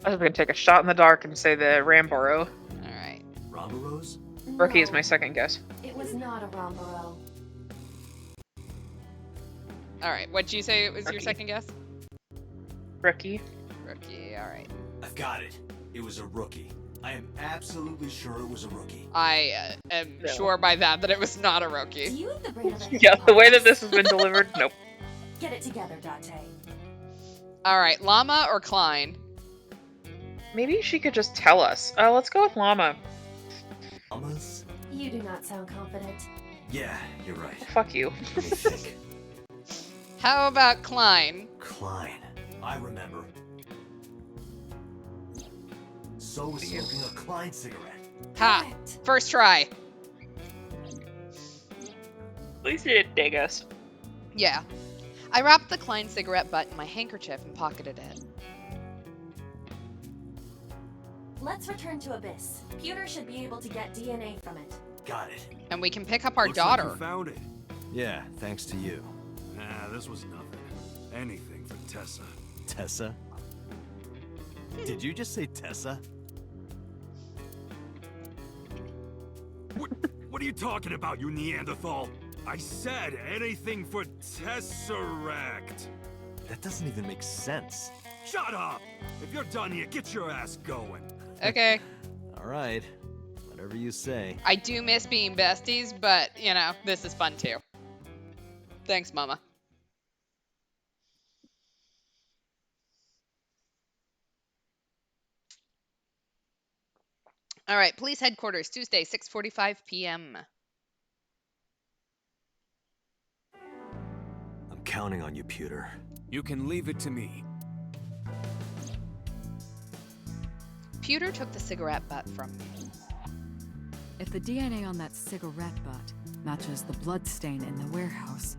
B: I was gonna take a shot in the dark and say the Ramboro.
A: Alright.
D: Ramboros?
B: Rookie is
G: No,
B: my second guess.
G: It was not a Ramboro.
A: Alright, what'd you say was your
B: Rookie.
A: second guess?
B: Rookie.
A: Rookie, alright.
D: I've got it. It was a rookie. I am absolutely sure it was a rookie.
A: I am
B: No.
A: sure by that it was not a
G: Do
A: rookie.
G: you have the brain of a
B: Yeah, the way that
G: hippopotamus?
B: this has been delivered, nope.
G: Get it together, Date.
A: Alright, Llama or Klein?
B: Maybe she could just tell us. Let's go with Llama.
D: Llamas?
G: You do not sound confident.
D: Yeah, you're right.
B: Fuck you.
D: Let me think.
A: How about Klein?
D: Klein. I remember. So was smoking a Klein cigarette.
A: Ha!
G: Correct.
A: First try.
B: At least you didn't dig us.
A: Yeah. I wrapped the Klein cigarette butt in my handkerchief and pocketed it.
G: Let's return to Abyss. Pewter should be able to get DNA from it.
D: Got it.
A: And we can pick up our
K: Looks like
A: daughter.
K: you found it.
D: Yeah, thanks to you.
K: Nah, this was nothing. Anything for Tessa.
D: Tessa? Did you just say Tessa?
K: What are you talking about, you Neanderthal? I said anything for Tesseract.
D: That doesn't even make sense.
K: Shut up! If you're done here, get your ass going.
A: Okay.
D: All right. Whatever you say.
A: I do miss being besties, but, you know, this is fun too. Thanks, Mama. All right, police headquarters, Tuesday, 6:45 p.m.
D: I'm counting on you, Pewter.
L: You can leave it to me.
A: Pewter took the cigarette butt from me.
J: If the DNA on that cigarette butt matches the bloodstain in the warehouse,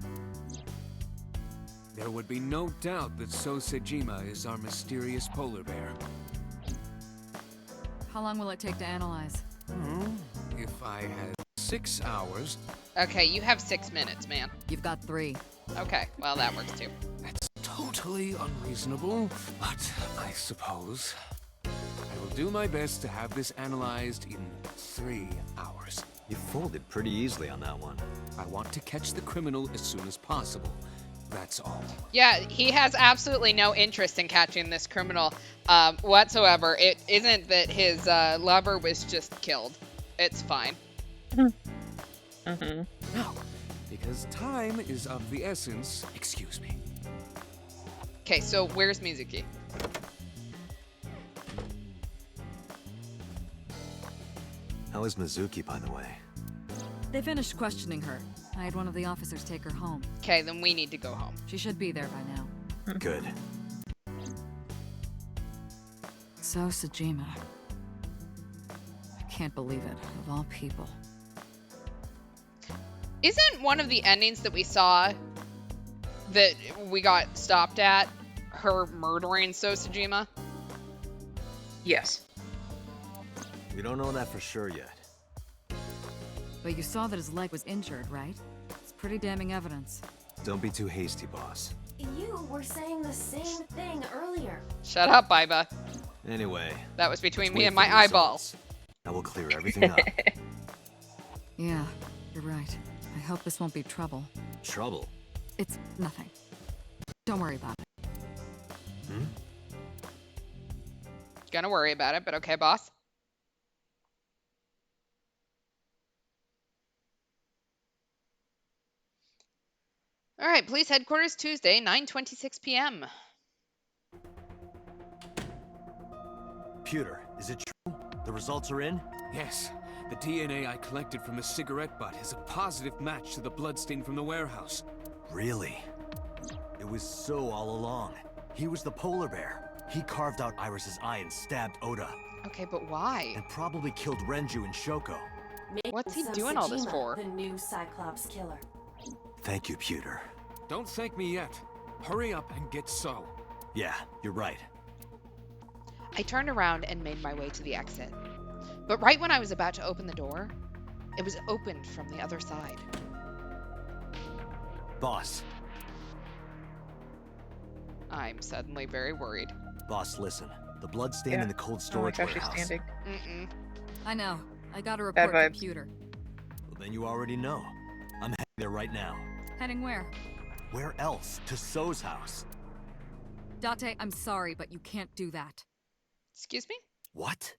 L: There would be no doubt that So Sejima is our mysterious polar bear.
J: how long will it take to analyze?
L: If I had 6 hours...
A: Okay, you have 6 minutes, man.
J: You've got 3.
A: Okay, well, that works too.
L: That's totally unreasonable, but I suppose... I will do my best to have this analyzed in 3 hours.
D: You folded pretty easily on that one.
L: I want to catch the criminal as soon as possible. That's all.
A: Yeah, he has absolutely no interest in catching this criminal whatsoever. It isn't that his lover was just killed. It's fine.
B: Mm-hmm.
L: Now, because time is of the essence, excuse me.
A: Okay, so where's Mizuki?
D: How is Mizuki, by the way?
J: They finished questioning her. I had one of the officers take her home.
A: Okay, then we need to go home.
J: She should be there by now.
D: Good.
J: So Sejima. I can't believe it, of all people.
A: Isn't one of the endings that we saw that we got stopped at her murdering Sosajima?
B: Yes.
D: We don't know that for sure yet.
J: But you saw that his leg was injured, right? It's pretty damning evidence.
D: Don't be too hasty, boss.
G: You were saying the same thing earlier.
A: Shut up, Iba.
D: Anyway.
A: That was between
D: let's
A: me
D: wait
A: and
D: for
A: my
D: the
A: eyeballs.
D: results. Now we'll clear everything up.
J: Yeah, you're right. I hope this won't be trouble.
D: Trouble?
J: It's nothing. Don't worry about it.
D: Hmm?
A: Gonna worry about it, but okay, boss. All right, police headquarters, Tuesday, 9:26 p.m.
D: Pewter, is it true? The results are in?
L: Yes, the DNA I collected from the cigarette butt is a positive match to the bloodstain from the warehouse.
D: Really? It was So all along. He was the polar bear. He carved out Iris's eye and stabbed Oda.
A: Okay, but why?
D: And probably killed Renju and Shoko.
A: What's he
G: So
A: doing all this
G: Sejima,
A: for?
G: The new Cyclops killer.
D: Thank you, Pewter.
L: Don't thank me yet. Hurry up and get So.
D: Yeah, you're right.
A: I turned around and made my way to the exit. But right when I was about to open the door, it was opened from the other side.
D: Boss.
A: I'm suddenly very worried.
D: Boss, listen. The blood stain in the cold storage warehouse.
A: Mm-mm.
J: I know. I got a
B: Bad
J: report from
B: vibes.
J: Pewter.
D: Well, then you already know. I'm heading there right now.
J: Heading where?
D: Where else? To So's house.
J: Date, I'm sorry, but you can't do that.
A: Excuse me?
D: What?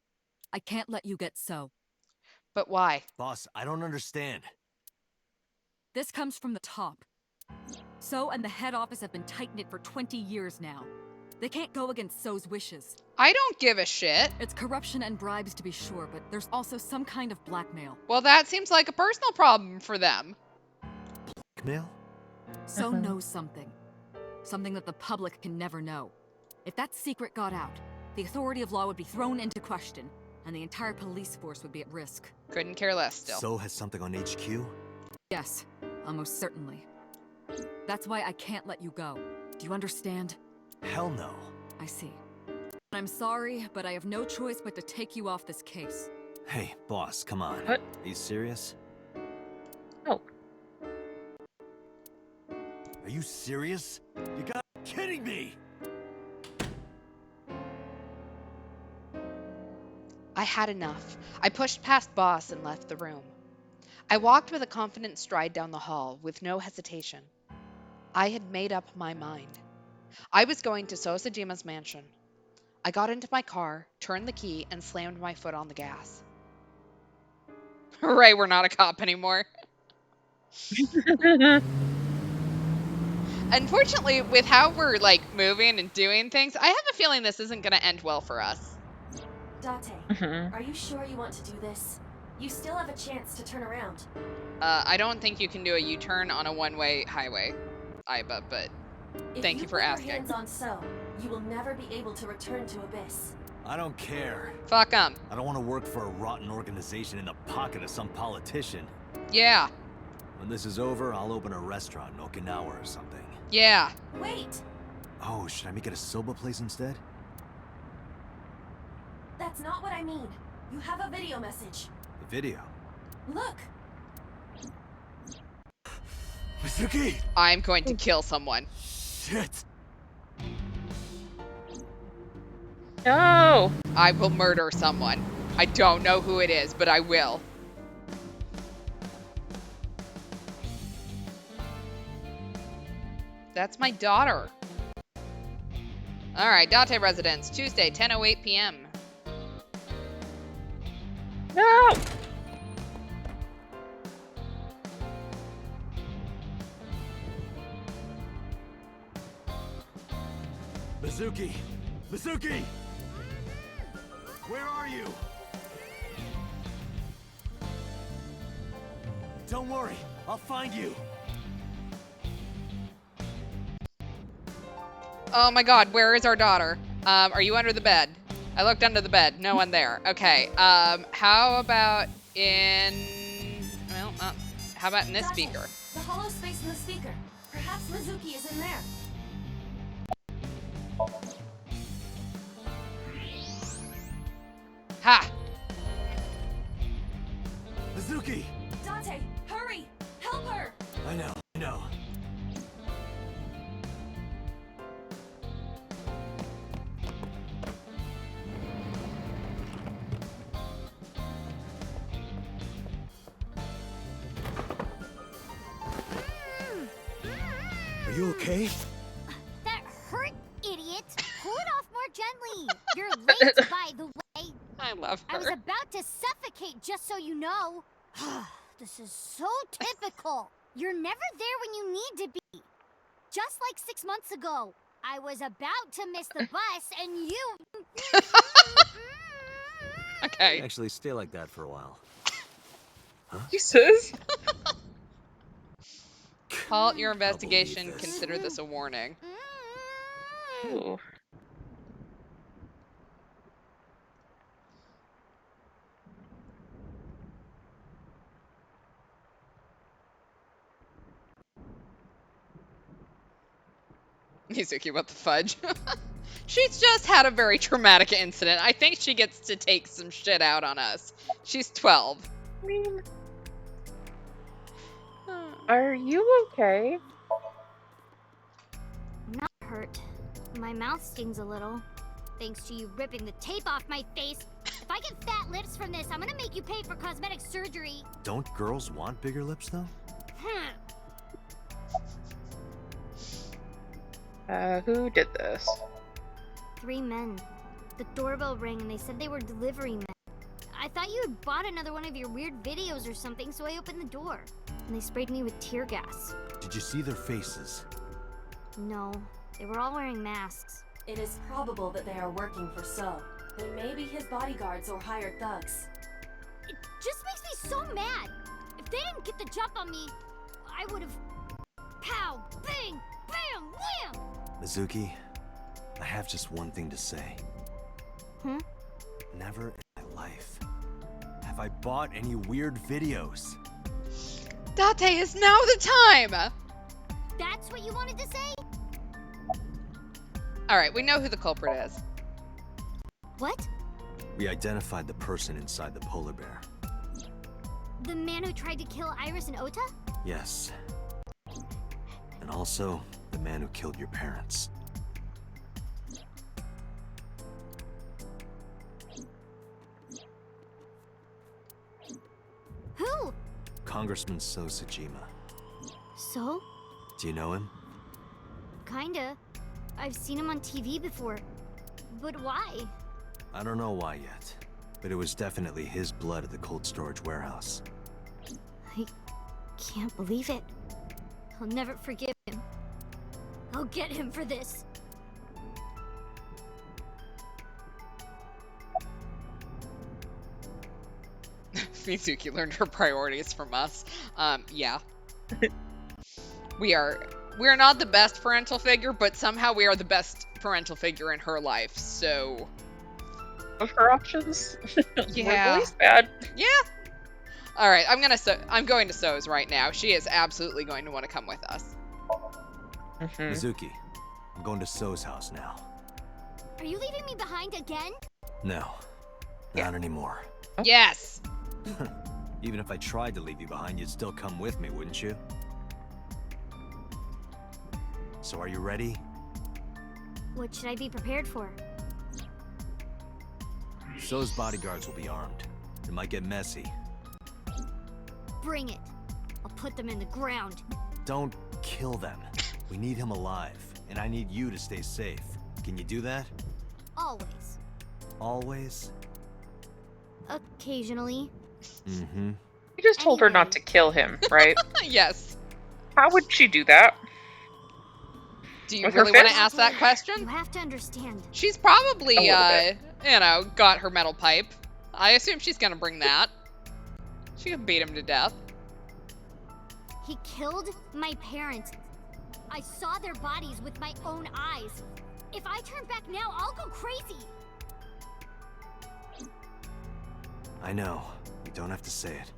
J: I can't let you get So.
A: But why?
D: Boss, I don't understand.
J: This comes from the top. So and the head office have been tight-knit for 20 years now. They can't go against So's wishes.
A: I don't give a shit.
J: It's corruption and bribes to be sure, but there's also some kind of blackmail.
A: Well, that seems like a personal problem for them.
D: Blackmail?
J: So knows something. Something that the public can never know. If that secret got out, the authority of law would be thrown into question, and the entire police force would be at risk.
A: Couldn't care less still.
D: So has something on HQ?
J: Yes, almost certainly. That's why I can't let you go. Do you understand?
D: Hell no.
J: I see. I'm sorry, but I have no choice but to take you off this case.
D: Hey, boss, come on.
B: What?
D: Are you serious?
B: Oh.
D: Are you serious? You gotta be kidding me!
A: I had enough. I pushed past Boss and left the room. I walked with a confident stride down the hall, with no hesitation. I had made up my mind. I was going to Sosajima's mansion. I got into my car, turned the key, and slammed my foot on the gas. Hooray, we're not a cop anymore. Unfortunately, with how we're, like, moving and doing things, I have a feeling this isn't going to end well for us.
G: Date, are you sure you want to do this? You still have a chance to turn around.
A: I don't think you can do a U-turn on a one-way highway, Iba, but thank you for asking.
G: If you put your hands on So, you will never be able to return to Abyss.
D: I don't care.
A: Fuck 'em.
D: I don't want to work for a rotten organization in the pocket of some politician.
A: Yeah.
D: When this is over, I'll open a restaurant in Okinawa or something.
A: Yeah.
G: Wait!
D: Oh, should I make it a soba place instead?
G: That's not what I mean. You have a video message.
D: A video?
G: Look!
D: Mizuki!
A: I'm going to kill someone.
D: Shit!
B: No!
A: I will murder someone. I don't know who it is, but I will. That's my daughter. Alright, Date residence, Tuesday, 10:08 p.m.
B: No!
D: Mizuki! Mizuki! Where are you? Don't worry, I'll find you.
A: Oh my god, where is our daughter? Are you under the bed? I looked under the bed. No one there. Okay. How about in... Well, how about in this
G: Date,
A: speaker?
G: The hollow space in the speaker. Perhaps Mizuki is in there.
A: Ha!
D: Mizuki!
G: Date, hurry! Help her!
D: I know. Are you okay?
C: That hurt, idiot! Pull it off more gently. You're late, by the way.
A: I love her.
C: I was about to suffocate, just so you know. This is so typical. You're never there when you need to be. Just like 6 months ago, I was about to miss the bus, and you...
A: Okay.
D: Actually, stay like that for a while. Huh?
B: Jesus.
A: Halt your investigation. Consider this a warning.
B: Ooh.
A: Mizuki, what the fudge? She's just had a very traumatic incident. I think she gets to take some shit out on us. She's 12.
B: I mean, are you okay?
C: Not hurt. My mouth stings a little. Thanks to you ripping the tape off my face. If I get fat lips from this, I'm gonna make you pay for cosmetic surgery.
D: Don't girls want bigger lips, though?
B: Who did this?
C: 3 men. The doorbell rang and they said they were delivery men. I thought you had bought another one of your weird videos or something, so I opened the door. And they sprayed me with tear gas.
D: Did you see their faces?
C: No, they were all wearing masks.
G: It is probable that they are working for So. They may be his bodyguards or hired thugs.
C: It just makes me so mad. If they didn't get the jump on me, I would have... Pow! Bang! Bam! Wham!
D: Mizuki, I have just one thing to say. Never in my life have I bought any weird videos.
A: Date is now the time!
C: That's what you wanted to say?
A: Alright, we know who the culprit is.
C: What?
D: We identified the person inside the polar bear.
C: The man who tried to kill Iris and Ota?
D: Yes. And also, the man who killed your parents. Congressman So Sajima.
C: So?
D: Do you know him?
C: Kinda. I've seen him on TV before. But why?
D: I don't know why yet, but it was definitely his blood at the cold storage warehouse.
C: I can't believe it. I'll never forgive him. I'll get him for this.
A: Mizuki learned her priorities from us. Yeah. We're not the best parental figure, but somehow we are the best parental figure in her life, so...
B: Of her options?
A: Yeah.
B: We're least bad.
A: Yeah. Alright, I'm going to So's right now. She is absolutely going to want to come with us.
D: Mizuki, I'm going to So's house now.
C: Are you leaving me behind again?
D: No, not anymore.
A: Yes!
D: Even if I tried to leave you behind, you'd still come with me, wouldn't you? So are you ready?
C: What should I be prepared for?
D: So's bodyguards will be armed. It might get messy.
C: Bring it. I'll put them in the ground.
D: Don't kill them. We need him alive, and I need you to stay safe. Can you do that?
C: Always.
D: Always?
C: Occasionally.
D: Mm-hmm.
B: You just told her not to kill him, right?
A: Yes.
B: How would she do that?
A: Do you
B: With her
A: really want to
B: fist?
A: ask that question?
C: You have to understand.
A: She's probably,
B: A little bit.
A: got her metal pipe. I assume she's gonna bring that. She can beat him to death.
C: He killed my parents. I saw their bodies with my own eyes. If I turn back now, I'll go crazy.
D: I know. You don't have to say it.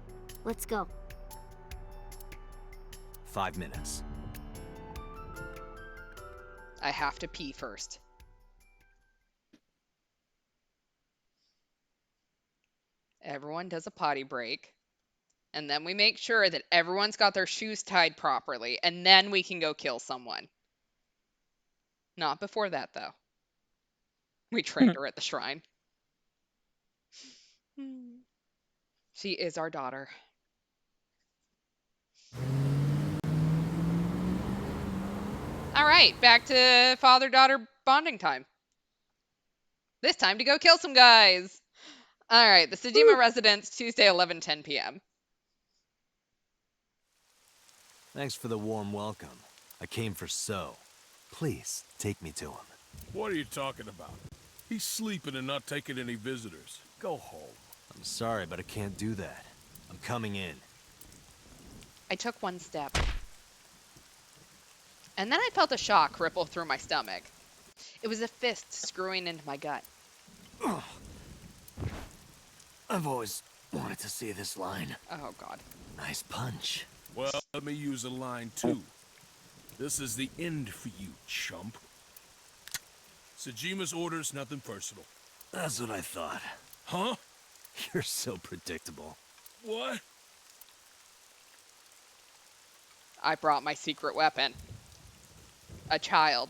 C: Let's go.
D: 5 minutes.
A: I have to pee first. Everyone does a potty break. And then we make sure that everyone's got their shoes tied properly. And then we can go kill someone. Not before that, though. We trained her at the shrine. She is our daughter. All right, back to father-daughter bonding time. This time to go kill some guys. All right, the Sajima residence, Tuesday, 11:10 p.m.
D: Thanks for the warm welcome. I came for So. Please, take me to him.
M: What are you talking about? He's sleeping and not taking any visitors. Go home.
D: I'm sorry, but I can't do that. I'm coming in.
A: I took one step. And then I felt a shock ripple through my stomach. It was a fist screwing into my gut.
D: I've always wanted to see this line.
A: Oh, God.
D: Nice punch.
M: Well, let me use a line too. This is the end for you, chump. Sajima's orders, nothing personal.
D: That's what I thought.
M: Huh?
D: You're so predictable.
M: What?
A: I brought my secret weapon. A child.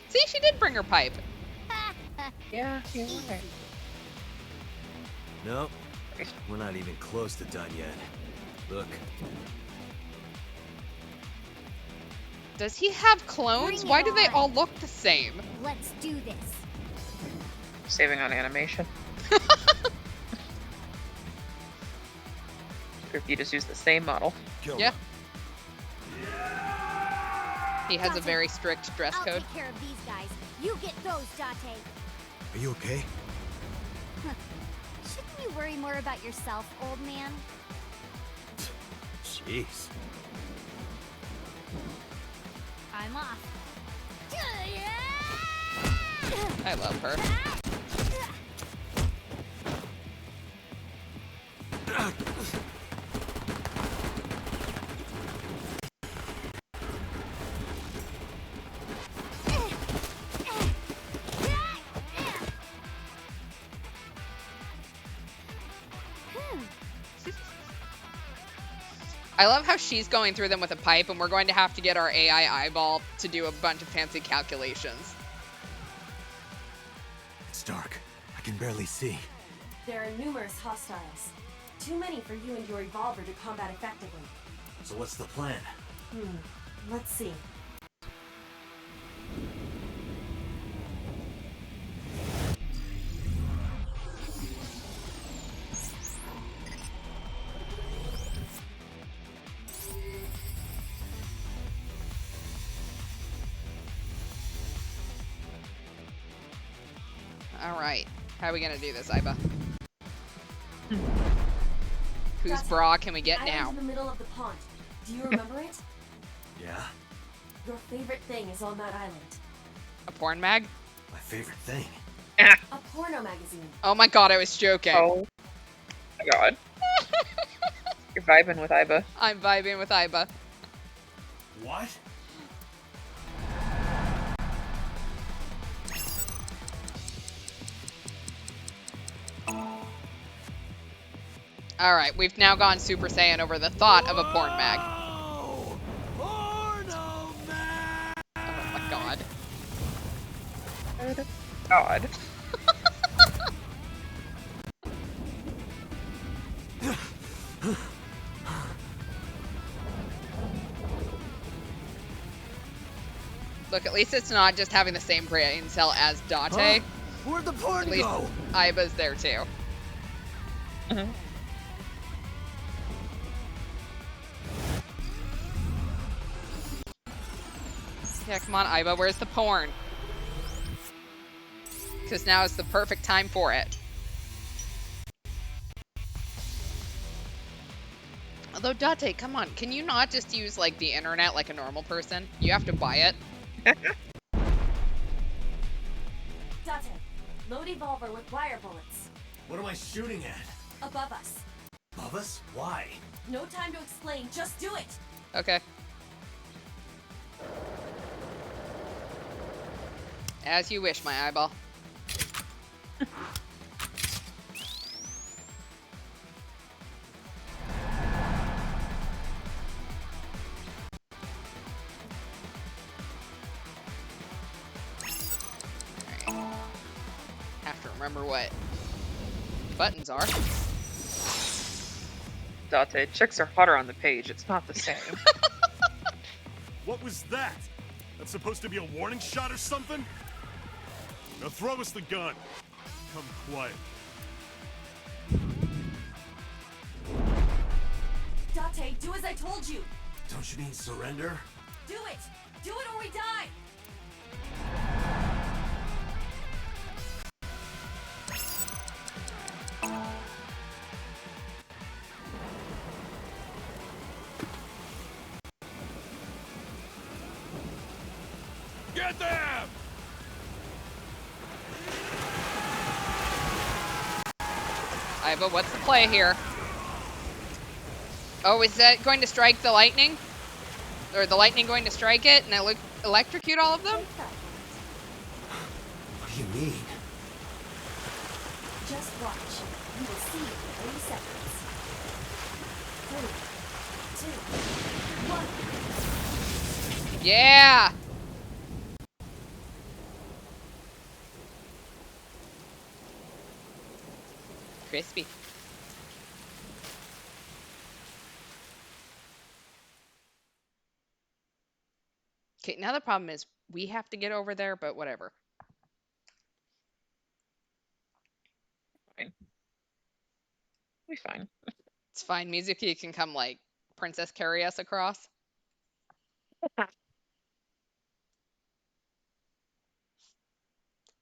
A: See, she did bring her pipe.
B: Yeah, you're right.
D: Nope. We're not even close to done yet. Look.
A: Does he have clones? Why do they all look the same?
C: Let's do this.
B: Saving on animation. Or if you just use the same model.
A: Yeah. He has a very strict dress
C: I'll
A: code.
C: take care of these guys. You get those, Date.
D: Are you okay?
C: Shouldn't you worry more about yourself, old man?
D: Jeez.
C: I'm off.
A: I love her. I love how she's going through them with a pipe, and we're going to have to get our AI eyeball to do a bunch of fancy calculations.
D: It's dark. I can barely see.
G: There are numerous hostiles. Too many for you and your revolver to combat effectively.
D: So what's the plan?
G: Let's see.
A: Alright. How are we gonna do this, Iba? Whose bra can we get now?
G: In the middle of the pond. Do you remember it?
D: Yeah?
G: Your favorite thing is on that island.
A: A porn mag?
D: My favorite thing.
G: A porno magazine.
A: Oh my god, I was joking.
B: Oh my god. You're vibing with Iba.
A: I'm vibing with Iba.
D: What?
A: Alright, we've now gone Super Saiyan over the thought of a porn mag.
K: Porno man!
A: Oh my god.
B: God.
A: Look, at least it's not just having the same brain cell as Date.
D: Huh? Where'd the porn
A: At least
D: go?
A: Iba's there too. Yeah, come on, Iba, where's the porn? Because now is the perfect time for it. Although, Date, come on, can you not just use, like, the internet like a normal person? You have to buy it.
G: Date, load evolver with wire bullets.
D: What am I shooting at?
G: Above us.
D: Above us? Why?
G: No time to explain, just do it!
A: Okay. As you wish, my eyeball. Have to remember what buttons are.
B: Date, chicks are hotter on the page. It's not the same.
K: What was that? That's supposed to be a warning shot or something? Now throw us the gun. Come quiet.
G: Date, do as I told you!
D: Don't you mean surrender?
G: Do it! Do it or we die!
M: Get them!
A: Iba, what's the play here? Oh, is that going to strike the lightning? Or the lightning going to strike it and electrocute all of them?
D: What do you mean?
G: Just watch. You will see in 30 seconds. 3, 2, 1.
A: Yeah! Crispy. Okay, now the problem is we have to get over there, but whatever.
B: Fine. We'll be fine.
A: It's fine. Mizuki can come, like, princess carry us across.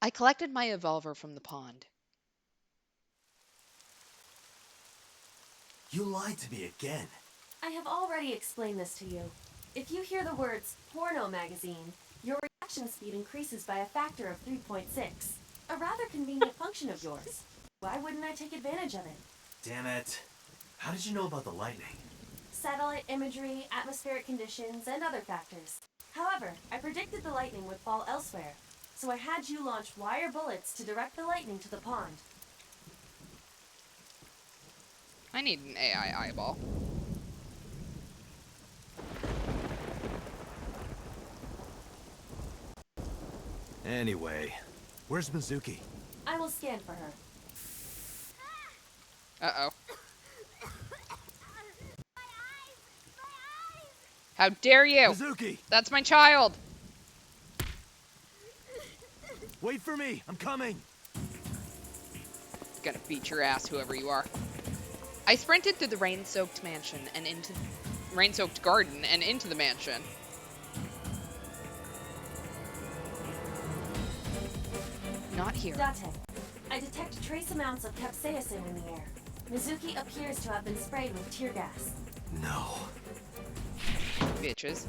A: I collected my evolver from the pond.
D: You lied to me again.
G: I have already explained this to you. If you hear the words porno magazine, your reaction speed increases by a factor of 3.6. A rather convenient function of yours. Why wouldn't I take advantage of it?
D: Damn it. How did you know about the lightning?
G: Satellite imagery, atmospheric conditions, and other factors. However, I predicted the lightning would fall elsewhere, so I had you launch wire bullets to direct the lightning to the pond.
A: I need an AI eyeball.
D: Anyway, where's Mizuki?
G: I will will scan for her.
A: Uh-oh. How dare you?
D: Mizuki!
A: That's my child!
D: Wait for me! I'm coming!
A: Gonna beat your ass, whoever you are. I sprinted through the rain-soaked mansion and into rain-soaked garden and into the mansion. Not here.
G: Date, I detect trace amounts of capsaicin in the air. Mizuki appears to have been sprayed with tear gas.
D: No.
A: Bitches.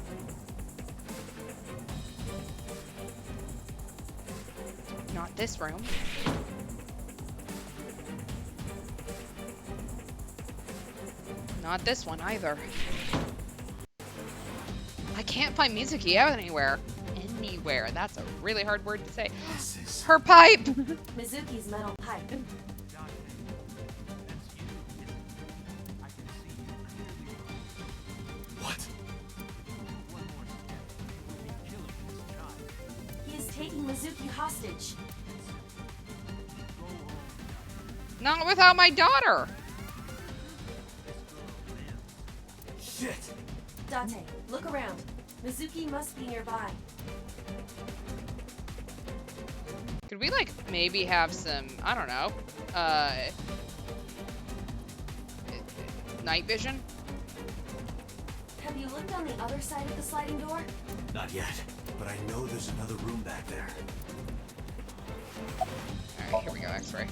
A: Not this room. Not this one either. I can't find Mizuki out anywhere. Anywhere. That's a really hard word to say.
D: This is...
A: Her pipe!
G: Mizuki's metal pipe.
D: What?
G: He is taking Mizuki hostage.
A: Not without my daughter!
D: Shit!
G: Date, look around. Mizuki must be nearby.
A: Could we, like, maybe have some, I don't know, night vision?
G: Have you looked on the other side of the sliding door?
D: Not yet, but I know there's another room back there.
A: Alright, here we go, X-ray.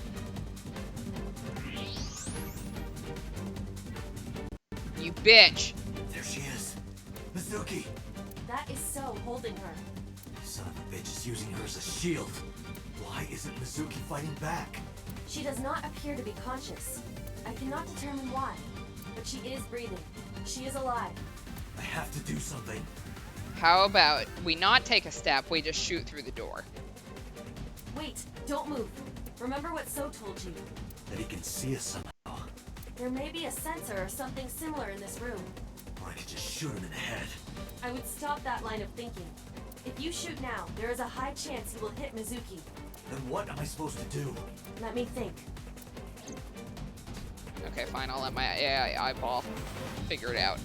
A: You bitch!
D: There she is. Mizuki!
G: That is So holding her.
D: Son of a bitch is using her as a shield. Why isn't Mizuki fighting back?
G: She does not appear to be conscious. I cannot determine why, but she is breathing. She is alive.
D: I have to do something.
A: How about we not take a step, we just shoot through the door?
G: Wait, don't move. Remember what So told you.
D: That he can see us somehow.
G: There may be a sensor or something similar in this room.
D: Or I could just shoot him in the head.
G: I would stop that line of thinking. If you shoot now, there is a high chance he will hit Mizuki.
D: Then what am I supposed to do?
G: Let me think.
A: Okay, fine, I'll let my AI eyeball figure it out.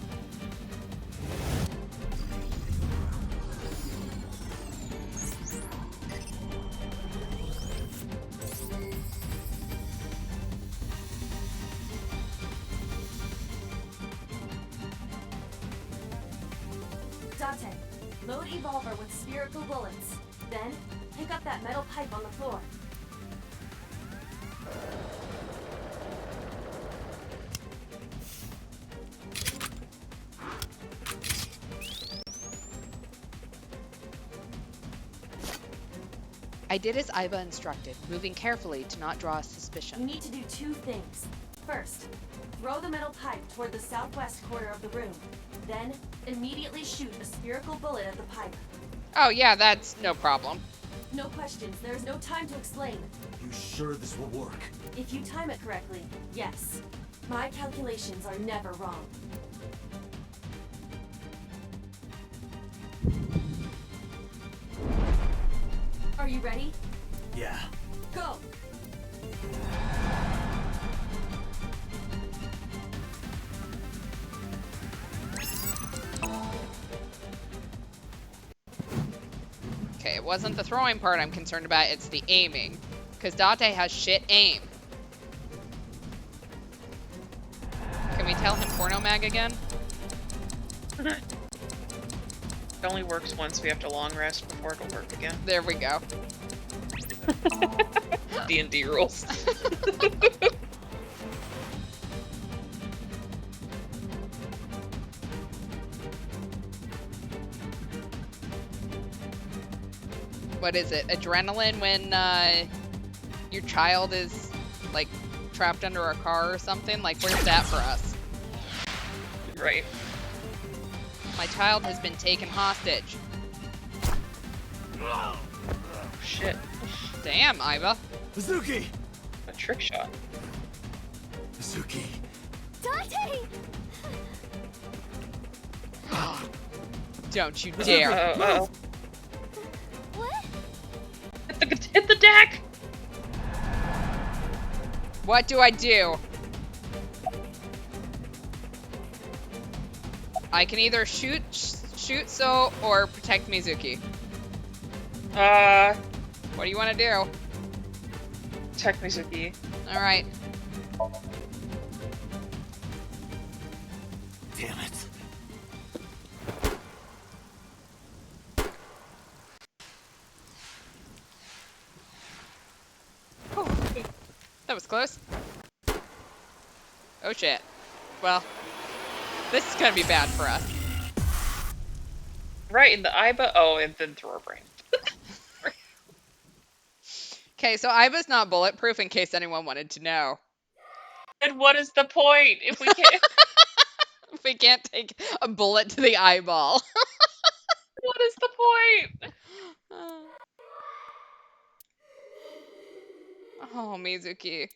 G: Date, load Evolver with spherical bullets. Then, pick up that metal pipe on the floor.
A: I did as Iba instructed, moving carefully to not draw
G: You
A: suspicion.
G: need to do two things. First, throw the metal pipe toward the southwest corner of the room. Then, immediately shoot a spherical bullet at the pipe.
A: Oh yeah, that's no problem.
G: No questions, there is no time to explain.
D: You sure this will work?
G: If you time it correctly, yes. My calculations are never wrong. Are you ready?
D: Yeah.
G: Go!
A: Okay, it wasn't the throwing part I'm concerned about, it's the aiming. Because Date has shit aim. Can we tell him porno mag again?
B: It only works once, we have to long rest before it'll work again.
A: There we go.
B: D&D rules.
A: What is it? Adrenaline when your child is like trapped under a car or something? Like, where's that for us?
B: Right.
A: My child has been taken hostage.
B: Shit.
A: Damn, Iva.
D: Mizuki!
B: A trick shot.
D: Mizuki!
C: Dante!
A: Don't you dare.
B: Uh-oh.
C: What?
B: Hit the deck!
A: What do I do? I can either shoot So or protect Mizuki. What do you want to do?
B: Protect Mizuki.
A: All right.
D: Damn it.
A: That was close. Oh shit. Well, this is gonna be bad for us.
B: Right in the Aiba. Oh, and then throw her brain.
A: Okay, so Iva's not bulletproof in case anyone wanted to know.
B: And what is the point if we can't?
A: If we can't take a bullet to the eyeball.
B: What is the point?
A: Oh, Mizuki.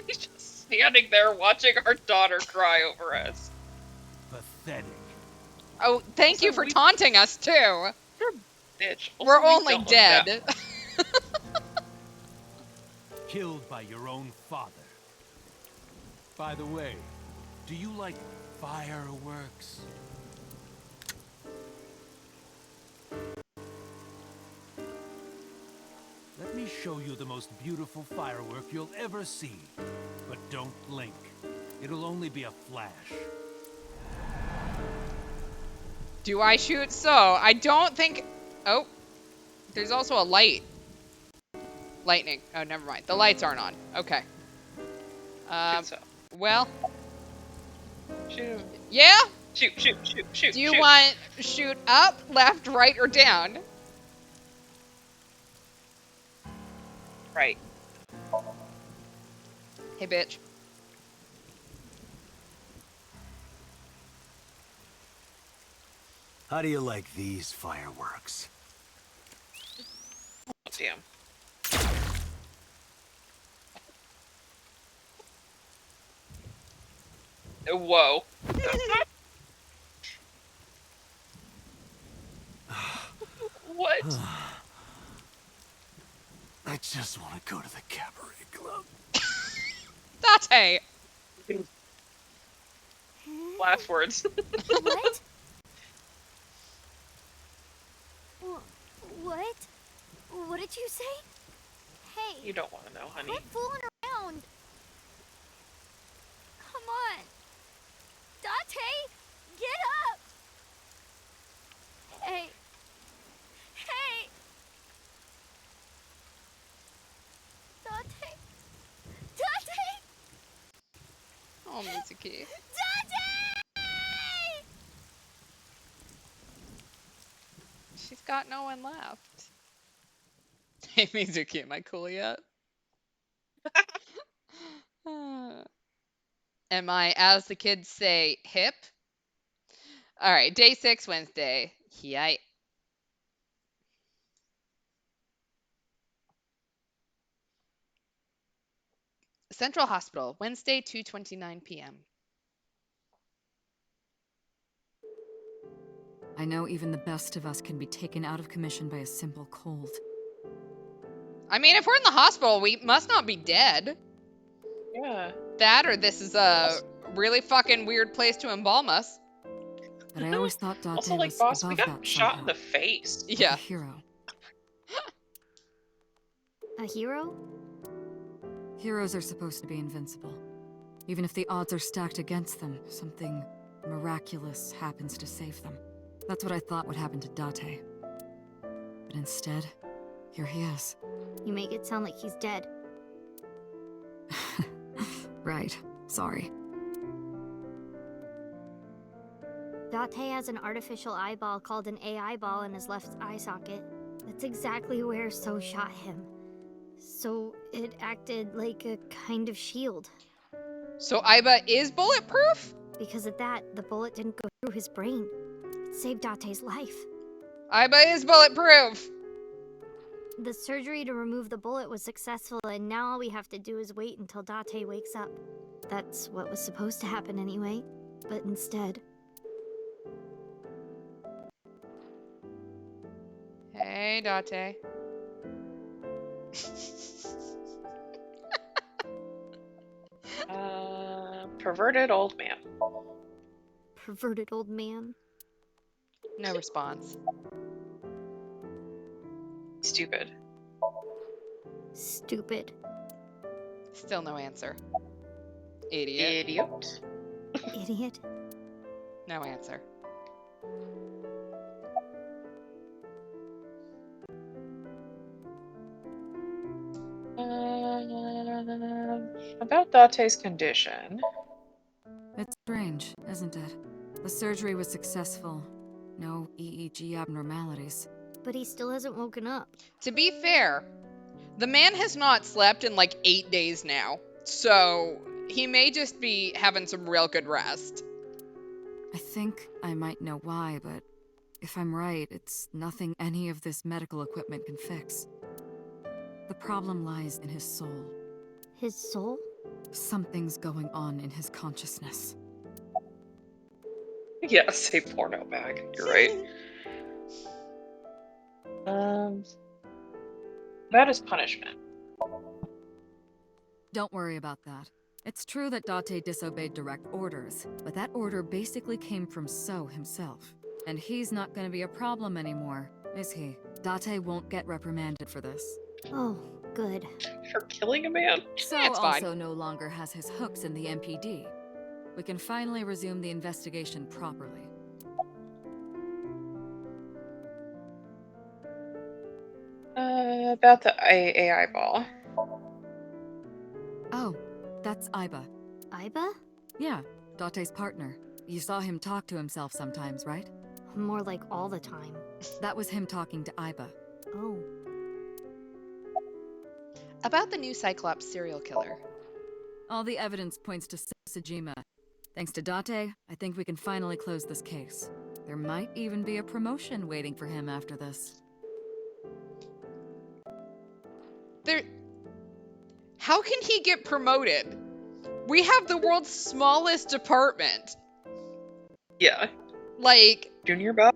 B: He's just standing there watching our daughter cry over us.
K: Pathetic.
A: Oh, thank you for taunting us too.
B: You're a bitch.
A: We're
B: Also, we
A: only
B: don't look
A: dead.
B: that-
K: Killed by your own father. By the way, do you like fireworks? Let me show you the most beautiful firework you'll ever see. But don't blink. It'll only be a flash.
A: Do I shoot So? I don't think... Oh. There's also a light. Lightning. Oh, never mind. The lights aren't on. Okay.
B: Shoot So.
A: Well.
B: Shoot him.
A: Yeah?
B: Shoot.
A: Do you want shoot up, left, right, or down?
B: Right.
A: Hey, bitch.
D: How do you like these fireworks?
B: Oh, damn. Whoa. What?
D: I just want to go to the cabaret club.
A: Date!
B: Last words.
C: What? What? What did you say? Hey.
B: You don't want to know, honey.
C: Quit fooling around. Come on. Date, get up. Hey. Hey. Date. Date.
A: Oh, Mizuki.
C: Date.
A: She's got no one left. Hey, Mizuki, am I cool yet? Am I, as the kids say, hip? All right, day 6, Wednesday. Yay. Central Hospital, Wednesday, 2:29 p.m.
N: I know even the best of us can be taken out of commission by a simple cold.
A: I mean, if we're in the hospital, we must not be dead.
B: Yeah.
A: That or this is a really fucking weird place to embalm us.
N: But I always thought Date
B: Also, like,
N: was
B: boss,
N: above
B: we got
N: that
B: shot
N: somehow.
B: in the face.
N: Like
A: Yeah.
N: a hero.
C: A hero?
N: Heroes are supposed to be invincible. Even if the odds are stacked against them, something miraculous happens to save them. That's what I thought would happen to Date. But instead, here he is.
C: You make it sound like he's dead.
N: Right. Sorry.
C: Date has an artificial eyeball called an AI ball in his left eye socket. That's exactly where So shot him. So it acted like a kind of shield.
A: So Aiba is bulletproof?
C: Because of that, the bullet didn't go through his brain. It saved Date's life.
A: Aiba is bulletproof.
C: The surgery to remove the bullet was successful, and now all we have to do is wait until Date wakes up. That's what was supposed to happen anyway. But instead...
A: Hey, Date.
B: Perverted old man.
C: Perverted old man.
A: No response.
B: Stupid.
C: Stupid.
A: Still no answer. Idiot.
B: Idiot.
C: Idiot.
A: No answer.
B: About Date's condition.
N: It's strange, isn't it? The surgery was successful. No EEG abnormalities.
C: But he still hasn't woken up.
A: To be fair, the man has not slept in like 8 days now. So he may just be having some real good rest.
N: I think I might know why, but if I'm right, it's nothing any of this medical equipment can fix. The problem lies in his soul.
C: His soul?
N: Something's going on in his consciousness.
B: Yeah, say porno bag. You're right. That is punishment.
N: Don't worry about that. It's true that Date disobeyed direct orders, but that order basically came from So himself. And he's not gonna be a problem anymore, is he? Date won't get reprimanded for this.
C: Oh, good.
B: For killing a man?
N: So
A: That's fine.
N: also no longer has his hooks in the MPD. We can finally resume the investigation properly.
B: About the AI ball.
N: Oh, that's Iba.
C: Iba?
N: Yeah, Date's partner. You saw him talk to himself sometimes, right?
C: More like all the time.
N: That was him talking to Iba.
C: Oh.
A: About the new Cyclops serial killer.
N: All the evidence points to Sajima. Thanks to Date, I think we can finally close this case. There might even be a promotion waiting for him after this.
A: How can he get promoted? We have the world's smallest department.
B: Yeah.
A: Like,
B: Junior Bob?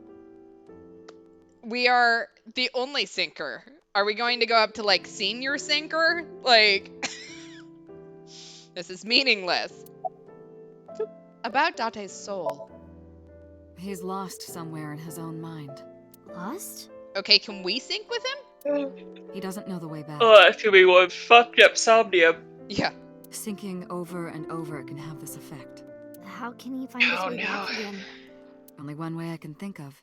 A: we are the only sinker. Are we going to go up to like senior sinker? Like, this is meaningless. About Date's soul.
N: He's lost somewhere in his own mind.
C: Lost?
A: Okay, can we sync with him?
N: He doesn't know the way back.
B: Oh, that could be one fucked up Somnium.
A: Yeah.
N: Syncing over and over can have this effect.
C: How can he find his way back again?
N: Only one way I can think of.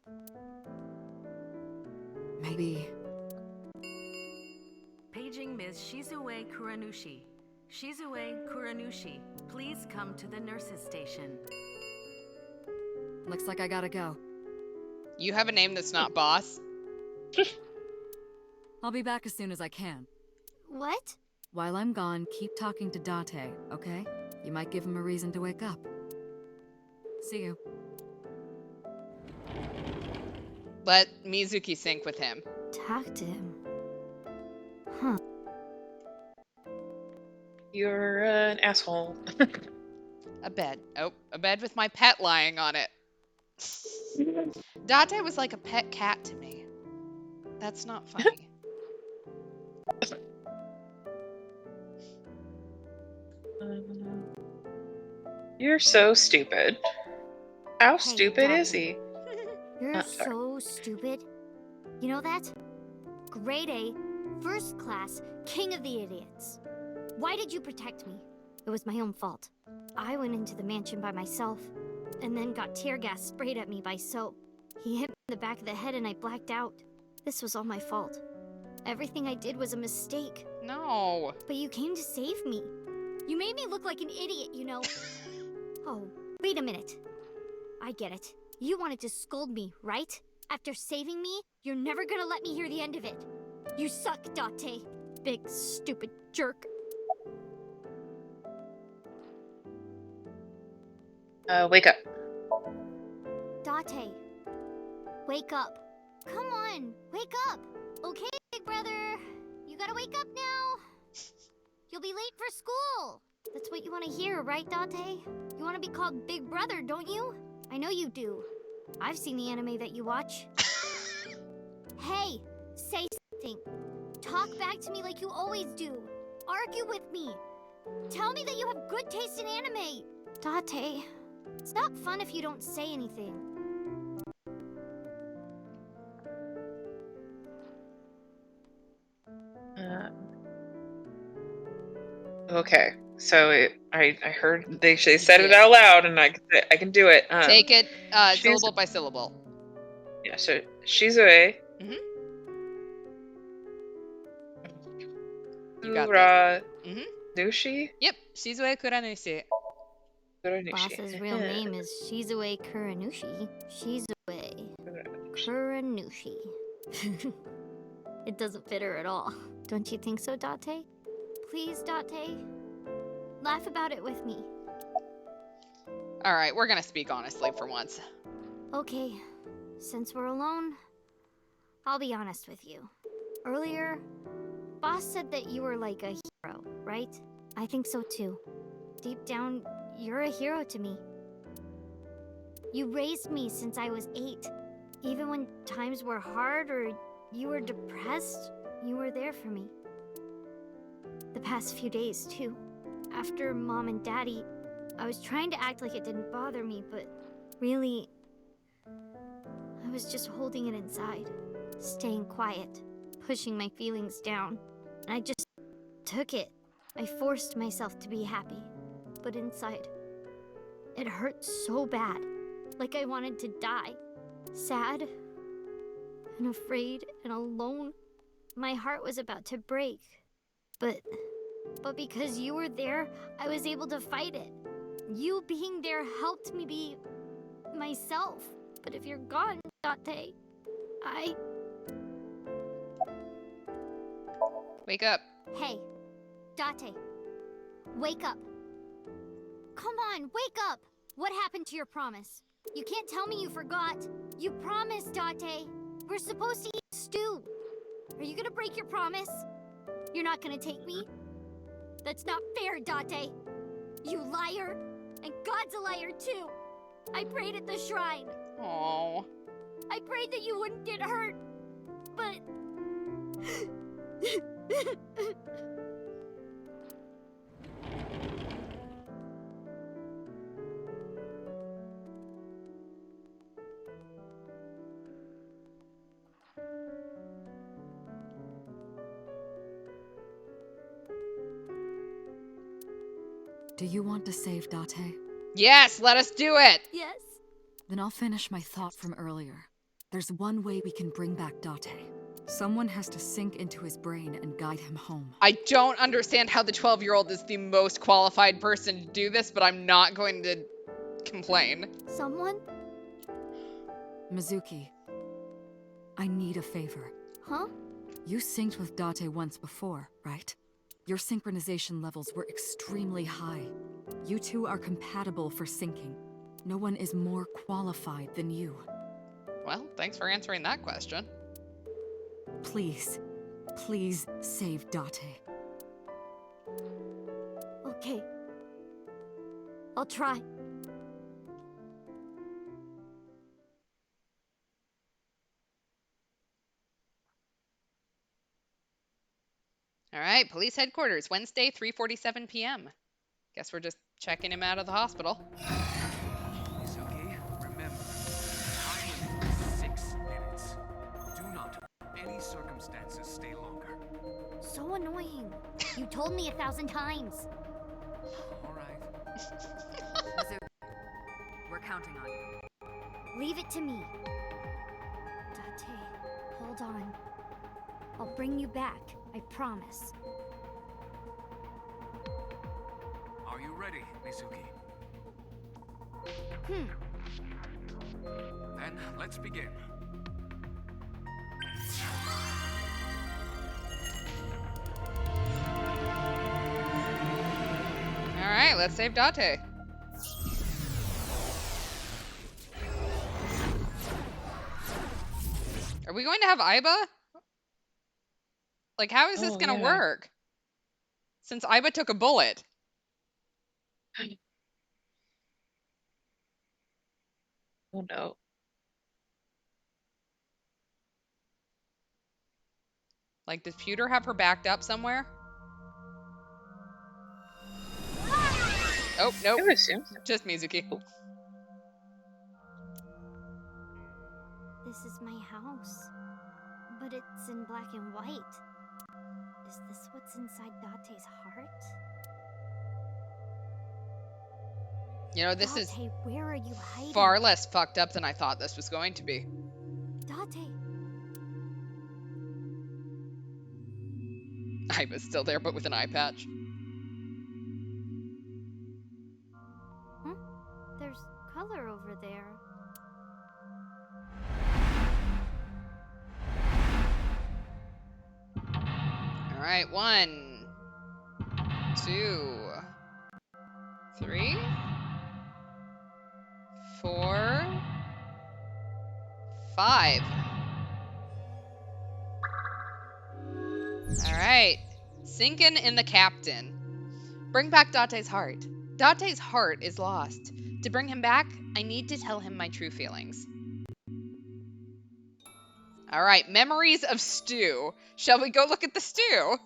N: Maybe...
G: Paging Ms. Shizue Kuranushi. Shizue Kuranushi, please come to the nurses' station.
N: Looks like I gotta go.
A: You have a name that's not boss?
N: I'll be back as soon as I can.
C: What?
N: While I'm gone, keep talking to Date, okay? You might give him a reason to wake up. See you.
A: Let Mizuki sync with him.
C: Talk to him. Huh.
B: You're an asshole.
A: A bed. Oh, a bed with my pet lying on it. Date was like a pet cat to me. That's not funny.
B: You're so stupid. How
C: Hey,
B: stupid is he?
C: You're
B: sorry.
C: so stupid. You know that? Grade A, first class, king of the idiots. Why did you protect me? It was my own fault. I went into the mansion by myself, and then got tear gas sprayed at me by Soap. He hit me in the back of the head and I blacked out. This was all my fault. Everything I did was a mistake.
A: No.
C: But you came to save me. You made me look like an idiot, you know. Oh, wait a minute. I get it. You wanted to scold me, right? After saving me, you're never gonna let me hear the end of it. You suck, Date. Big, stupid jerk.
B: Wake up.
C: Date. Wake up. Come on, wake up. Okay, big brother. You gotta wake up now. You'll be late for school. That's what you want to hear, right, Date? You want to be called Big Brother, don't you? I know you do. I've seen the anime that you watch. Hey, say something. Talk back to me like you always do. Argue with me. Tell me that you have good taste in anime. Date, it's not fun if you don't say anything.
B: Okay, so I heard they said it out loud, and I can do it.
A: Take it
B: Shizu-
A: syllable by syllable.
B: Yeah, so Shizue.
A: You got this.
B: Nushi?
A: Yep, Shizue Kuranushi.
C: Boss's real name is Shizue Kuranushi. Shizue Kuranushi. It doesn't fit her at all. Don't you think so, Date? Please, Date? Laugh about it with me.
A: Alright, we're gonna speak honestly for once.
C: Okay, since we're alone, I'll be honest with you. Earlier, Boss said that you were like a hero, right? I think so too. Deep down, you're a hero to me. You raised me since I was 8. Even when times were hard or you were depressed, you were there for me. The past few days, too. After Mom and Daddy, I was trying to act like it didn't bother me, but really, I was just holding it inside, staying quiet, pushing my feelings down. And I just took it. I forced myself to be happy, but inside, it hurt so bad, like I wanted to die. Sad and afraid and alone. My heart was about to break. But because you were there, I was able to fight it. You being there helped me be myself. But if you're gone, Date,
A: Wake up.
C: Hey, Date. Wake up. Come on, wake up! What happened to your promise? You can't tell me you forgot. You promised, Date. We're supposed to eat stew. Are you gonna break your promise? You're not gonna take me? That's not fair, Date. You liar. And God's a liar, too. I prayed at the shrine.
A: Aww.
C: I prayed that you wouldn't get hurt. But...
N: Do you want to save Date?
A: Yes, let us do it!
C: Yes.
N: Then I'll finish my thought from earlier. There's one way we can bring back Date. Someone has to sink into his brain and guide him home.
A: I don't understand how the 12-year-old is the most qualified person to do this, but I'm not going to complain.
C: Someone?
N: Mizuki, I need a favor.
C: Huh?
N: You synced with Date once before, right? Your synchronization levels were extremely high. You two are compatible for syncing. No one is more qualified than you.
A: Well, thanks for answering that question.
N: Please, please save Date.
C: Okay. I'll try.
A: All right, police headquarters, Wednesday, 3:47 p.m. Guess we're just checking him out of the hospital.
L: Mizuki, remember, time limit is 6 minutes. Do not, under any circumstances, stay longer.
C: So annoying. You told me 1,000 times.
L: All right.
J: Mizuki, we're counting on you.
C: Leave it to me. Date, hold on. I'll bring you back, I promise.
L: Are you ready, Mizuki? Then let's begin.
A: All right, let's save Date. Are we going to have Aiba? Like, how is this gonna work? Since Aiba took a bullet.
B: Oh no.
A: Like, does Pewter have her backed up somewhere? Oh, nope.
B: I would assume so.
A: Just Mizuki.
C: This is my house, but it's in black and white. Is this what's inside Date's heart?
A: You know, this is
C: Date, where are you hiding?
A: far less fucked up than I thought this was going to be.
C: Date.
A: I was still there, but with an eye patch.
C: Huh? There's color over there.
A: All right, 1, 2, 3, 4, 5. All right, sinking in the captain. Bring back Date's heart. Date's heart is lost. To bring him back, I need to tell him my true feelings. All right, memories of stew. Shall we go look at the stew?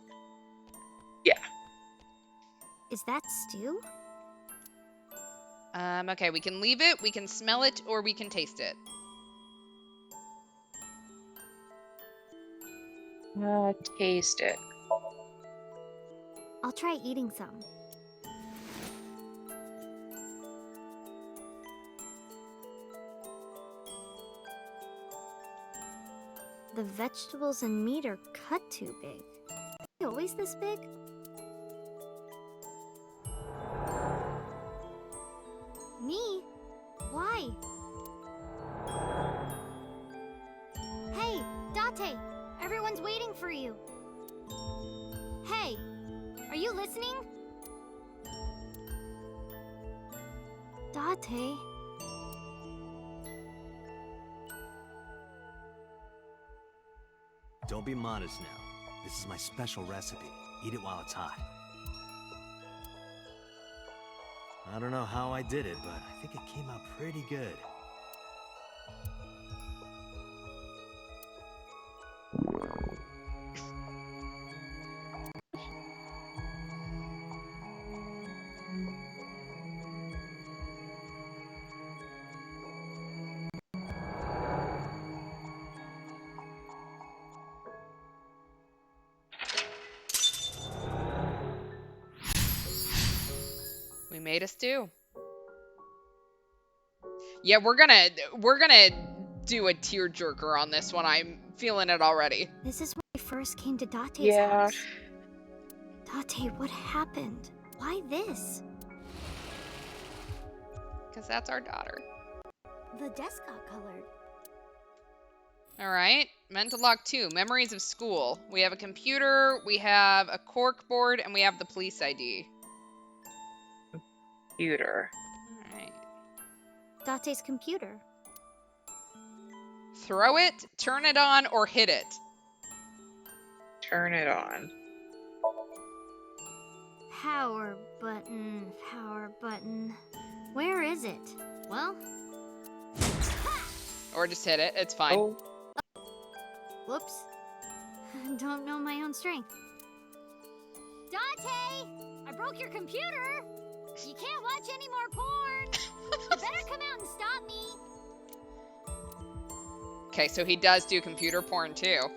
B: Yeah.
C: Is that stew?
A: Okay, we can leave it, we can smell it, or we can taste it.
B: Taste it.
C: I'll try eating some. The vegetables and meat are cut too big. Are they always this big? Me? Why? Hey, Date! Everyone's waiting for you. Hey, are you listening? Date?
D: Don't be modest now. This is my special recipe. Eat it while it's hot. I don't know how I did it, but I think it came out pretty good.
A: We made a stew. Yeah, we're gonna do a tearjerker on this one. I'm feeling it already.
C: This is when I first came to Date's
B: Yeah.
C: house. Date, what happened? Why this?
A: Because that's our daughter.
C: The desk got colored.
A: All right, mental lock 2, memories of school. We have a computer, we have a cork board, and we have the police ID.
B: Computer.
A: All right.
C: Date's computer.
A: Throw it, turn it on, or hit it.
B: Turn it on.
C: Power button, power button. Where is it? Well...
A: Or just hit it, it's fine.
B: Oh.
C: Whoops. Don't know my own strength. Date! I broke your computer! You can't watch any more porn! You better come out and stop me!
A: Okay, so he does do computer porn too.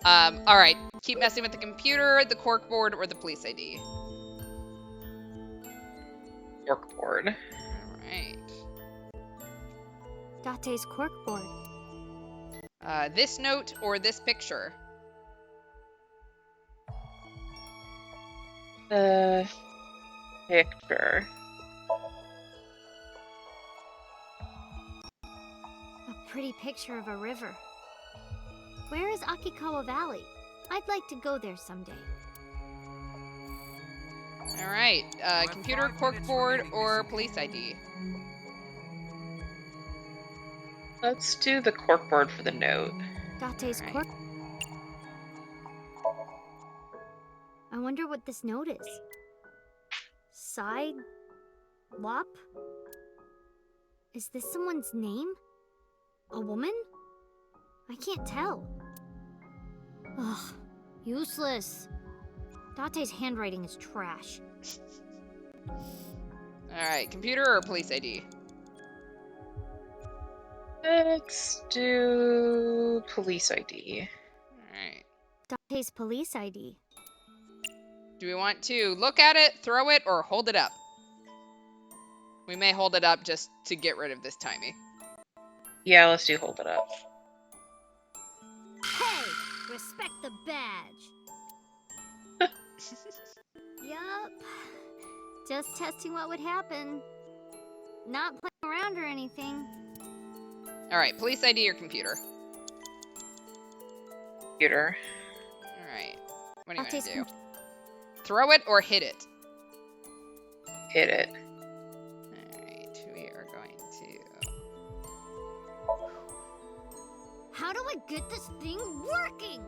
A: Alright, keep messing with the computer, the cork board, or the police ID.
B: Cork board.
A: Alright.
C: Date's corkboard.
A: This note or this picture?
B: The picture.
C: A pretty picture of a river. Where is Akikawa Valley? I'd like to go there someday.
A: Alright, computer, cork board, or police ID?
B: Let's do the corkboard for the note.
C: Date's cork. I wonder what this note is. Side Lop? Is this someone's name? A woman? I can't tell. Ugh, useless. Date's handwriting is trash.
A: Alright, computer or police ID?
B: Let's do police ID.
A: Alright.
C: Date's police ID.
A: Do we want to look at it, throw it, or hold it up? We may hold it up just to get rid of this timey.
B: Yeah, let's do hold it up.
C: Hey! Respect the badge! Yup. Just testing what would happen. Not playing around or anything.
A: Alright, police ID or computer?
B: Computer.
A: Alright. What do you want
C: Date's
A: to do? Throw it or hit it?
B: Hit it.
A: Alright, we are going to...
C: How do I get this thing working?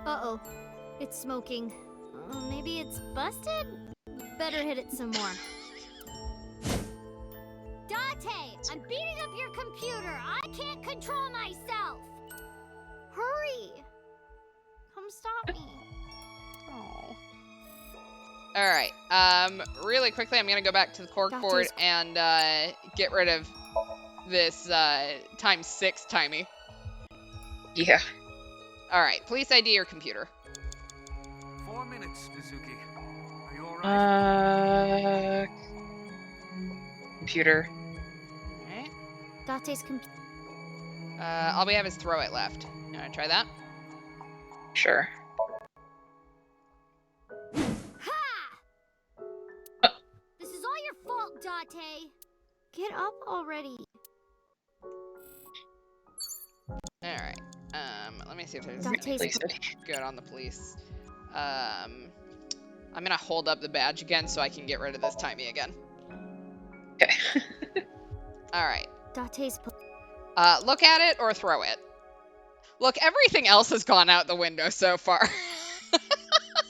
C: Uh-oh. It's smoking. Maybe it's busted? Better hit it some more. Date! I'm beating up your computer! I can't control myself! Hurry! Come stop me.
A: Oh. Alright, really quickly I'm gonna go back to the corkboard and get rid of this ×6 timey.
B: Yeah.
A: Alright, police ID or computer?
L: 4 minutes, Mizuki. Are you alright?
B: Computer.
A: Alright.
C: Date's computer.
A: All we have is throw it left. You wanna try that?
B: Sure.
C: Ha! This is all your fault, Date. Get up already.
A: Alright. Let me see if there's
C: Date's
A: anything good on the police. I'm gonna hold up the badge again so I can get rid of this timey again.
B: Okay.
C: Date's
A: Alright. Look at it or throw it. Look, everything else has gone out the window so far.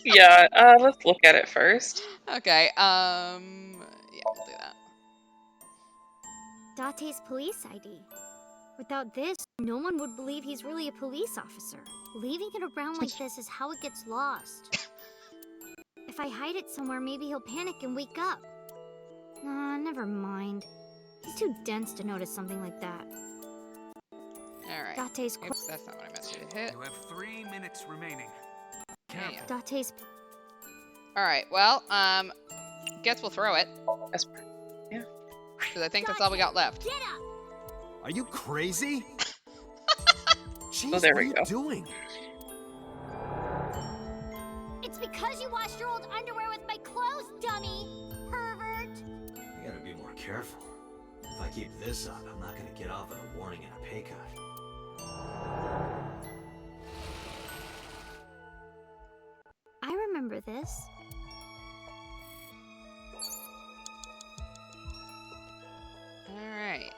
B: Yeah, let's look at it first.
A: Okay, yeah, we'll do that.
C: Date's police ID. Without this, no one would believe he's really a police officer. Leaving it around like this is how it gets lost. If I hide it somewhere, maybe he'll panic and wake up. Nah, never mind. He's too dense to notice something like that.
A: Alright.
C: Date's
A: Oops, that's not what I meant you to hit.
L: You have 3 minutes remaining.
A: Yeah.
C: Date's.
A: Alright, well, guess we'll throw it.
B: Yeah.
A: Because I think that's all we got left.
C: Get up!
D: Are you crazy? Jeez,
B: Oh, there
D: what
B: we
D: are
B: go.
D: you doing?
C: It's because you washed your old underwear with my clothes, dummy! Pervert!
D: I gotta be more careful. If I keep this up, I'm not gonna get off with a warning and a pay cut.
C: I remember this.
A: Alright.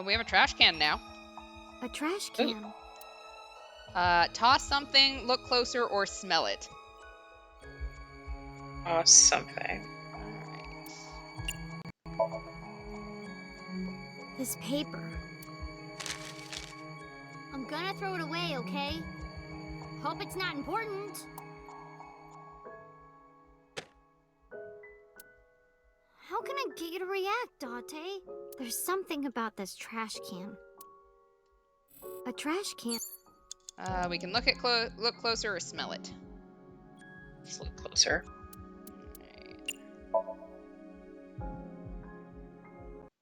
A: We have a trash can now.
C: A trash can.
A: Toss something, look closer, or smell it.
B: Something.
A: Alright.
C: This paper. I'm gonna throw it away, okay? Hope it's not important. How can I get you to react, Date? There's something about this trash can. A trash can.
A: We can look closer or smell it.
B: Let's look closer.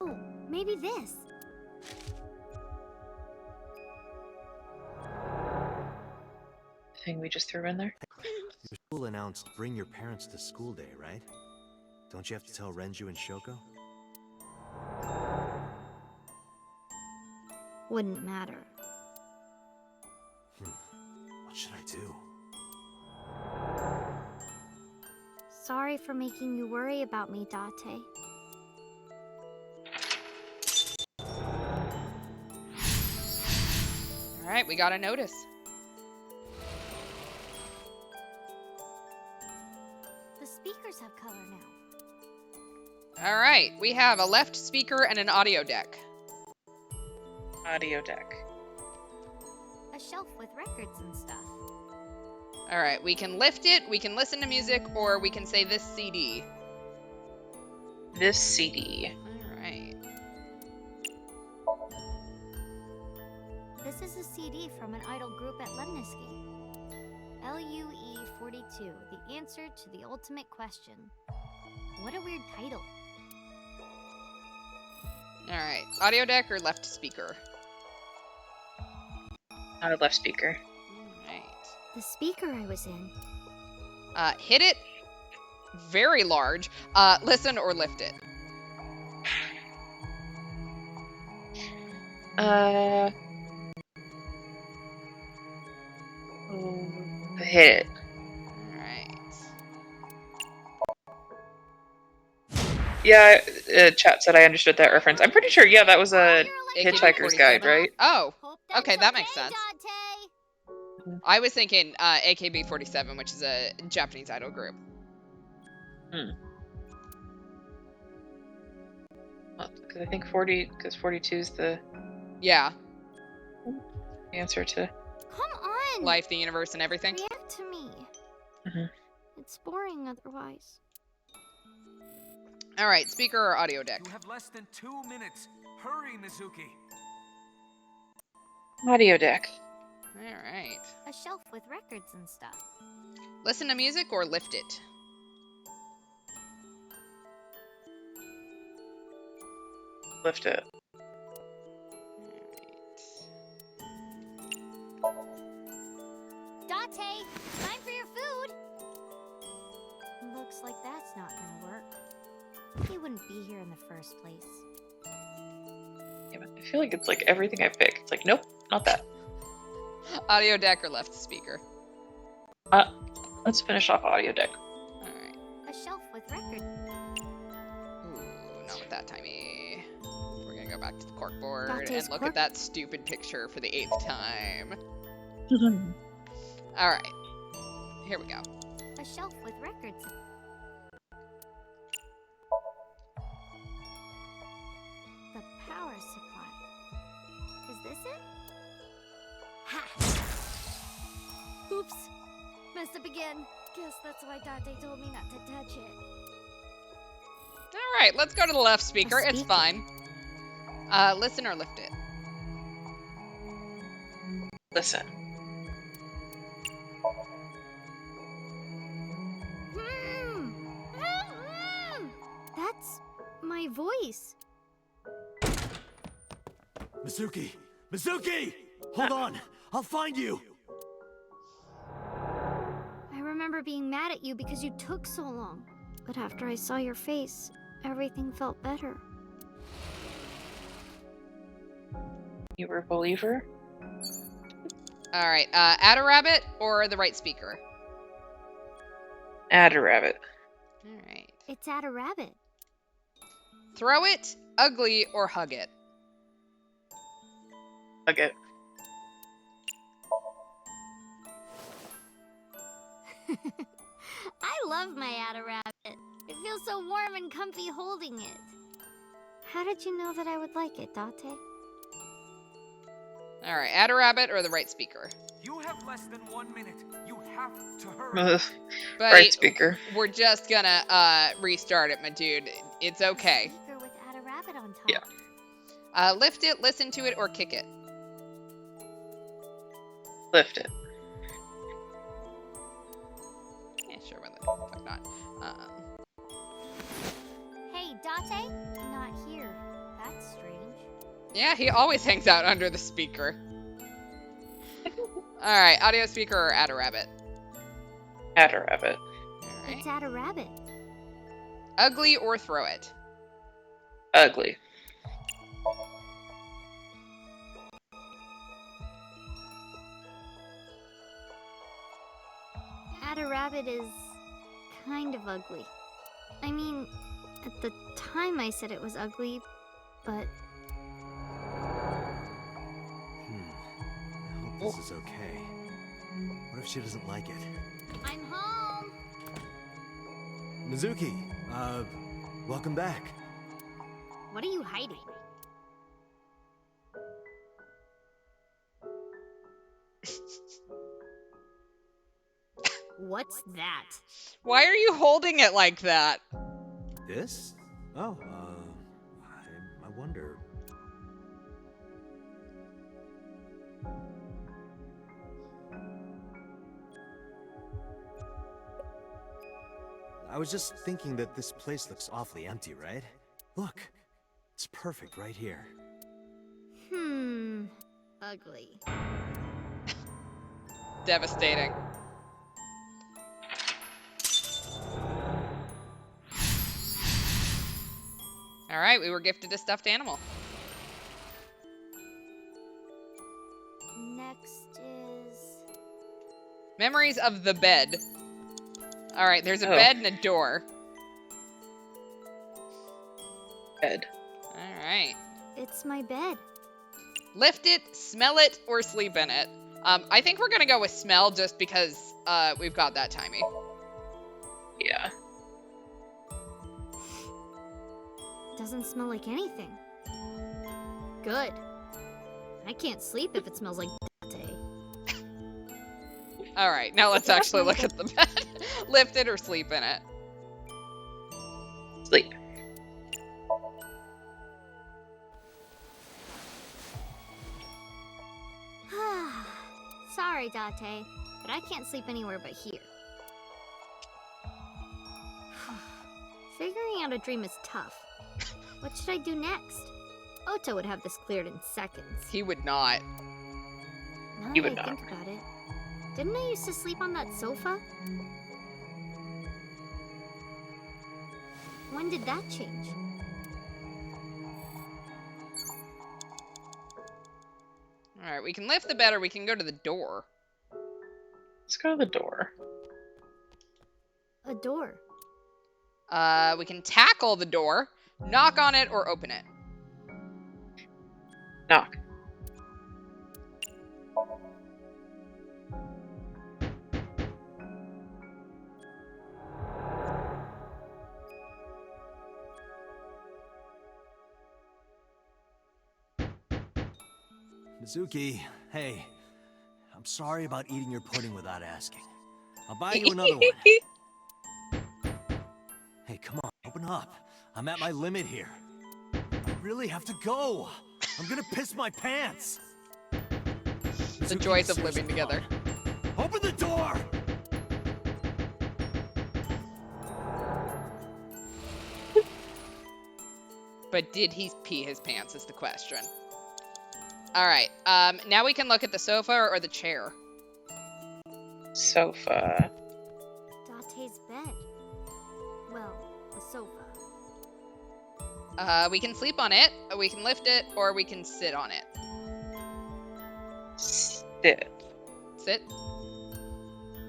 C: Oh, maybe this.
B: Thing we just threw in there.
D: Your school announced bring your parents to school day, right? Don't you have to tell Renju and Shoko?
C: Wouldn't matter.
D: What should I do?
C: Sorry for making you worry about me, Date.
A: Alright, we got a notice.
C: The storyteller now.
A: All right, we have a left speaker and an audio deck.
B: Audio deck.
C: A shelf with records and stuff.
A: All right, we can lift it, we can listen to music, or we can say this CD.
B: This CD.
A: All right.
C: This is a CD from an idol group at Lemnisky. LUE 42, the answer to the ultimate question. What a weird title.
A: All right, audio deck or left speaker?
B: Left speaker.
A: All right.
C: The speaker I was in.
A: Hit it. Very large. Listen or lift it.
B: Hit it.
A: Alright.
B: Yeah, chat said I understood that reference. I'm pretty sure, yeah, that was a Hitchhiker's Guide, right?
A: Oh, okay, that makes sense. I was thinking AKB47, which is a Japanese idol group.
B: Well, because I think 42 is the answer to
C: Come on!
A: life, the universe, and everything.
C: React to me. It's boring otherwise.
A: All right, speaker or audio deck?
L: You have less than 2 minutes. Hurry, Mizuki.
B: audio deck.
A: All right.
C: A shelf with records and stuff.
A: Listen to music or lift it?
B: Lift it.
C: Date, time for your food. Looks like that's not gonna work. He wouldn't be here in the first place.
B: Yeah, but I feel like it's like everything I pick. It's like, nope, not that.
A: Audio deck or left speaker?
B: Let's finish off audio deck.
A: All right.
C: A shelf with records.
A: Ooh, not with that timey. We're gonna go back to the corkboard
C: Dante's
A: and look
C: cork-
A: at that stupid picture for the 8th time. All right. Here we go.
C: A shelf with records. The power supply. Is this it? Ha! Oops. Messed up again. Guess that's why Date told me not to touch it.
A: All right, let's go to the left speaker.
C: A
A: It's
C: speaker.
A: fine. Listen or lift it?
B: Listen.
C: That's my voice.
D: Mizuki! Mizuki! Hold on! I'll find you!
C: I remember being mad at you because you took so long. But after I saw your face, everything felt better.
B: You were a believer?
A: All right. Add a rabbit or the right speaker?
B: Add a rabbit.
A: All right.
C: It's at a rabbit.
A: Throw it, ugly, or hug it?
B: Hug it.
C: I love my Ada Rabbit. It feels so warm and comfy holding it. How did you know that I would like it, Date?
A: All right. Add a rabbit or the right speaker?
L: You have less than 1 minute. You have to hurry.
A: Buddy,
B: Right speaker.
A: We're just gonna restart it, my dude. It's okay.
C: Speaker with Ada Rabbit on top.
B: Yeah.
A: Lift it, listen to it, or kick it?
B: Lift it.
A: Yeah, sure. Why the fuck not?
C: Hey, Date? Not here. That's strange.
A: Yeah, he always hangs out under the speaker. All right, audio speaker or add a rabbit?
B: Add a rabbit.
A: All right.
C: It's Ada Rabbit.
A: Ugly or throw it?
B: Ugly.
C: Ada Rabbit is kind of ugly. I mean, at the time I said it was ugly, but
D: I hope this is okay. What if she doesn't like it?
C: I'm home.
D: Mizuki, welcome back.
C: What are you hiding? What's that?
A: Why are you holding it like that?
D: This? Oh, I wonder. I was just thinking that this place looks awfully empty, right? Look, it's perfect right here.
C: Ugly.
A: Devastating. Alright, we were gifted a stuffed animal.
C: Next is...
A: Memories of the bed. Alright, there's a bed and a door.
B: Bed.
A: Alright.
C: It's my bed.
A: Lift it, smell it, or sleep in it. I think we're gonna go with smell just because we've got that timey.
B: Yeah.
C: Doesn't smell like anything. Good. I can't sleep if it smells like Date.
A: Alright, now let's actually look at the bed. Lift it or sleep in it.
B: Sleep.
C: Sorry, Date, but I can't sleep anywhere but here. Figuring out a dream is tough. What should I do next? Otto would have this cleared in seconds.
A: He would not.
C: Now
B: He
C: that
B: would
C: I
B: not.
C: think about it, didn't I used to sleep on that sofa? When did that change?
A: Alright, we can lift the bed or we can go to the door.
B: Let's go to the door.
C: A door.
A: We can tackle the door, knock on it, or open it.
B: Knock.
D: Mizuki, hey. I'm sorry about eating your pudding without asking. I'll buy you another one. Hey, come on, open up. I'm at my limit here. I really have to go. I'm gonna piss my pants.
A: The joys of living together.
D: Open the door!
A: But did he pee his pants is the question. Alright, now we can look at the sofa or the chair.
B: Sofa.
C: Date's bed. Well, the sofa.
A: We can sleep on it, we can lift it, or we can sit on it.
B: Sit.
A: Sit?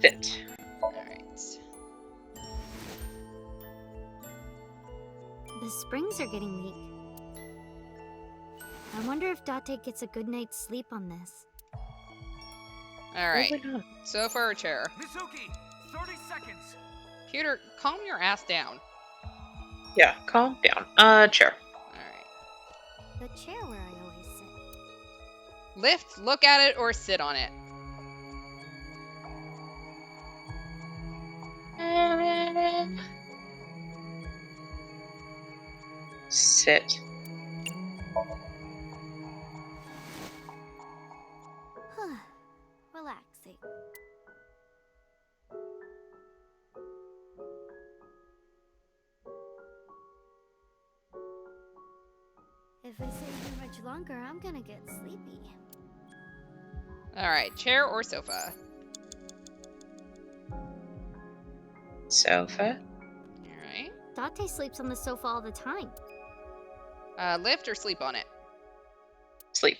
B: Sit.
A: Alright.
C: The springs are getting weak. I wonder if Date gets a good night's sleep on this.
A: Alright.
B: Probably not.
A: Sofa or chair?
H: Mizuki, 30 seconds.
A: Computer, calm your ass down.
B: Yeah, calm down. Chair.
A: Alright.
C: The chair where I always sit.
A: Lift, look at it, or sit on it.
B: Sit.
C: Relaxing. If I stay here much longer, I'm gonna get sleepy.
A: Alright, chair or sofa?
B: Sofa.
A: Alright.
C: Date sleeps on the sofa all the time.
A: Lift or sleep on it?
B: Sleep.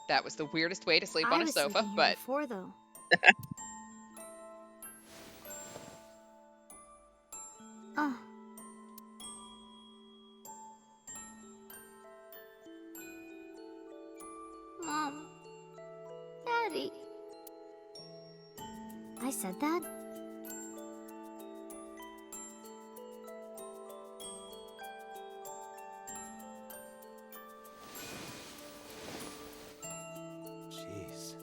A: That was the weirdest way to sleep
C: I
A: on a
C: was
A: sofa,
C: sleeping here
A: but
C: before though. Oh. Mom. Daddy. I said that?
D: Jeez.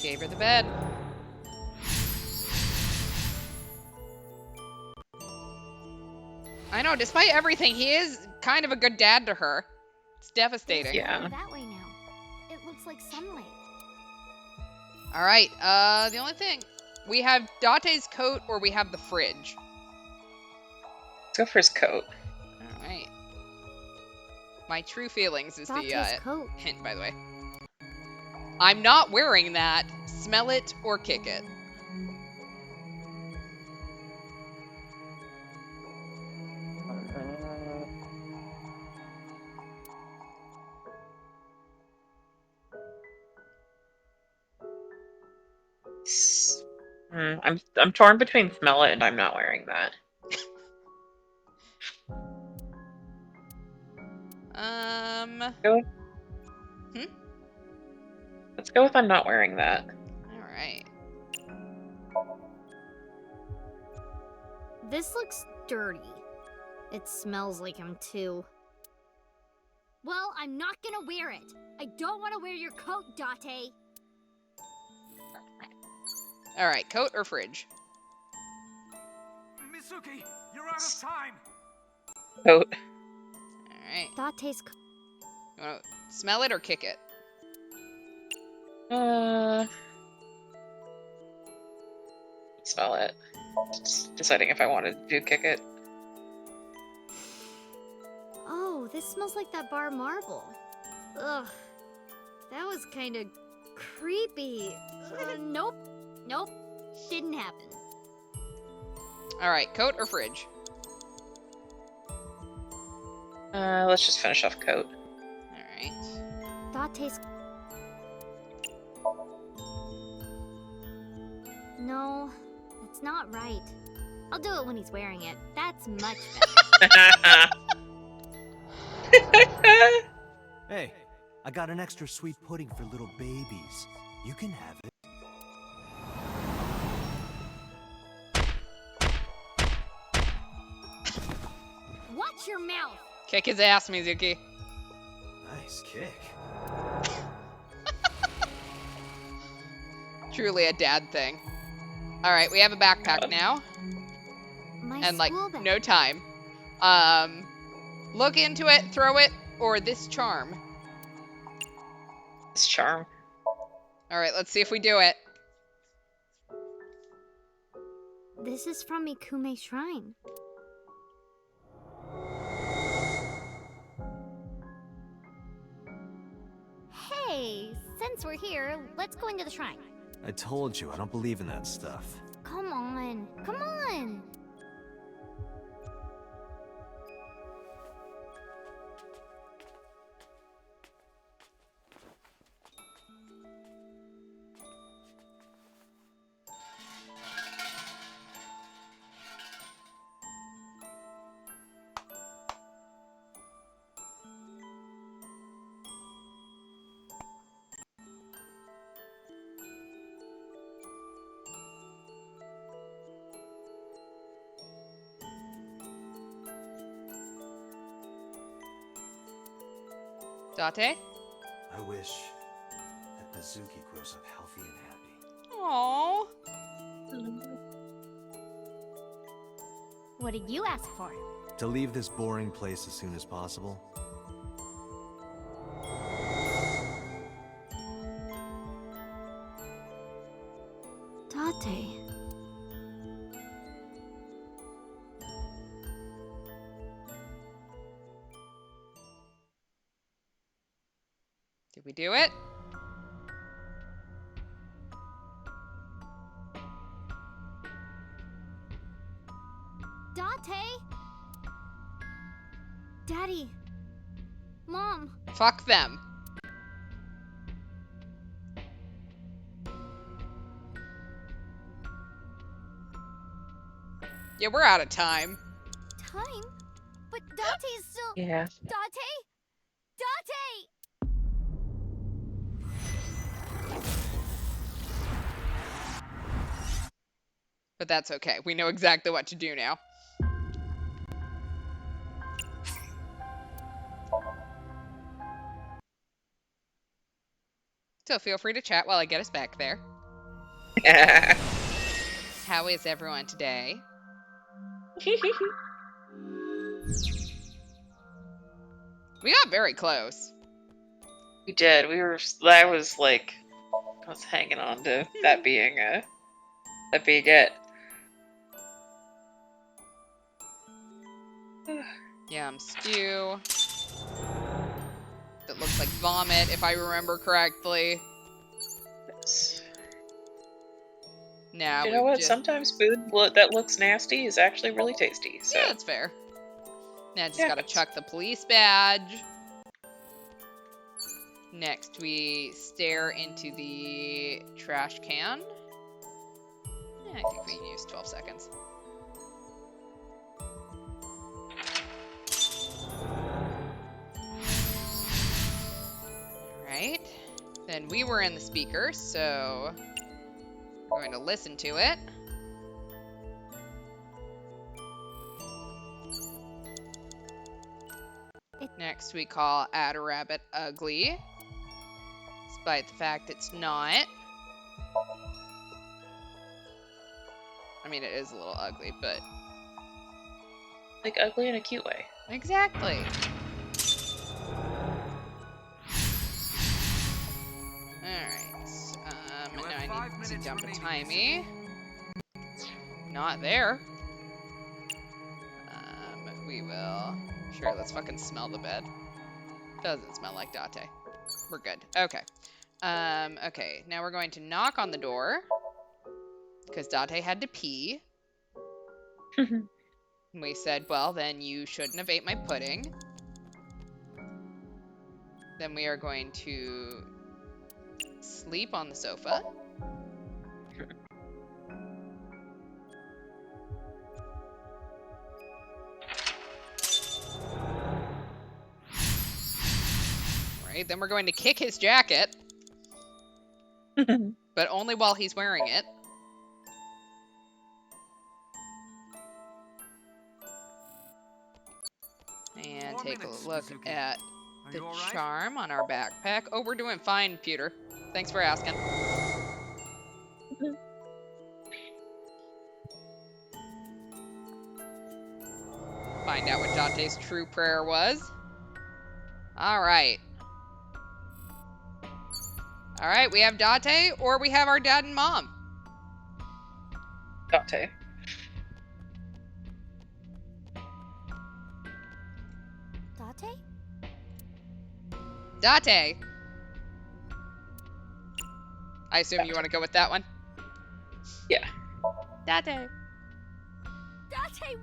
A: Gave her the bed. I know, despite everything, he is kind of a good dad to her. It's devastating.
B: Yeah.
C: That way now. It looks like sunlight.
A: All right, the only thing, we have Date's coat or we have the fridge.
B: Let's go for his coat.
A: All right. My true feelings is
C: Date's
A: the
C: coat.
A: hint, by the way. I'm not wearing that. Smell it or kick it.
B: I'm torn between smell it and I'm not wearing that. Let's go with I'm not wearing that.
A: All right.
C: This looks dirty. It smells like him too. Well, I'm not gonna wear it. I don't want to wear your coat, Date.
A: All right, coat or fridge?
D: Mizuki, you're out of time.
B: Coat.
A: All right.
C: Date's
A: You want to smell it or kick it?
B: Smell it. Just deciding if I wanted to kick it.
C: Oh, this smells like that bar marble. Ugh. That was kind of creepy. Nope. Nope. Didn't happen.
A: All right, coat or fridge?
B: Let's just finish off coat.
A: All right.
C: Date's... No, that's not right. I'll do it when he's wearing it. That's much better.
D: Hey, I got an extra sweet pudding for little babies. You can have it.
C: Watch your mouth!
A: Kick his ass, Mizuki.
D: Nice kick.
A: Truly a dad thing. All right, we have a backpack now. And like
C: school bag.
A: no time. Look into it, throw it, or this charm.
B: This charm.
A: All right, let's see if we do it.
C: This is from Mikume's shrine. Hey, since we're here, let's go into the shrine.
D: I told you, I don't believe in that stuff.
C: Come on, come on!
A: Date?
D: I wish that Mizuki grows up healthy and happy.
A: Aww.
C: What did you ask for?
D: To leave this boring place as soon as possible.
C: Date.
A: Did we do it?
C: Date? Daddy. Mom.
A: Fuck them. Yeah, we're out of time.
C: Time? But Dante's still...
B: Yeah.
C: Dante? Dante!
A: But that's okay. We know exactly what to do now. So feel free to chat while I get us back there. How is everyone today? We got very close.
B: We did. I was like, I was hanging on to that being it.
A: Yum stew. That looks like vomit, if I remember correctly.
B: Yes.
A: Now
B: You know what?
A: just...
B: Sometimes food that looks nasty is actually really tasty. So.
A: Yeah, that's fair. Now just gotta chuck the police badge. Next, we stare into the trash can. Yeah, I think we can use 12 seconds. Alright. Then we were in the speaker, so we're going to listen to it. Next, we call Add a Rabbit ugly, despite the fact it's not. I mean, it is a little ugly, but...
B: Like, ugly in a cute way.
A: Exactly. Alright. Now I need to dump a timey. Not there. We will... Sure, let's fucking smell the bed. Doesn't smell like Date. We're good. Okay. Okay, now we're going to knock on the door. Because Date had to pee. We said, well, then you shouldn't have ate my pudding. Then we are going to sleep on the sofa. Right, then we're going to kick his jacket. But only while he's wearing it. And take a look at the charm on our backpack. Oh, we're doing fine, Peter. Thanks for asking. Find out what Dante's true prayer was. Alright. Alright, we have Date, or we have our dad and mom.
B: Date.
C: Date?
A: Date! I assume you want to go with that one?
B: Yeah.
A: Date.
C: Date,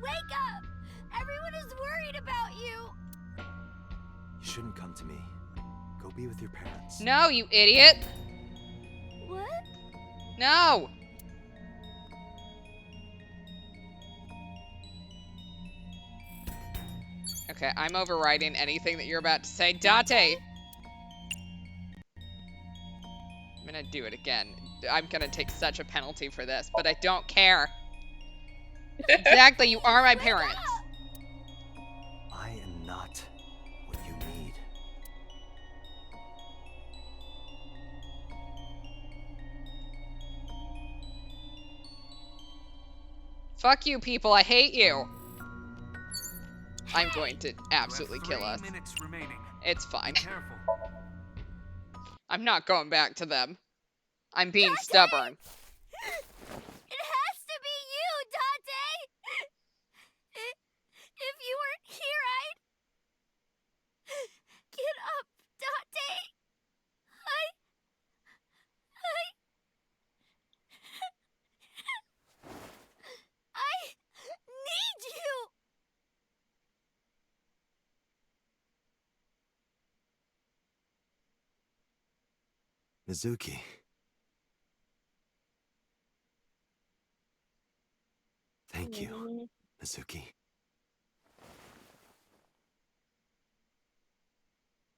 C: wake up! Everyone is worried about you!
D: You shouldn't come to me. Go be with your parents.
A: No, you idiot!
C: What?
A: No! Okay, I'm overriding anything that you're about to say. Date! I'm gonna do it again. I'm gonna take such a penalty for this, but I don't care. Exactly, you are my parents.
D: I am not what you need.
A: Fuck you people, I hate you. I'm going to absolutely kill us. It's fine. I'm not going back to them. I'm being stubborn.
C: It has to be you, Dante! If you weren't here, I'd... Get up, Dante! I need you!
D: Mizuki. Thank you. Mizuki.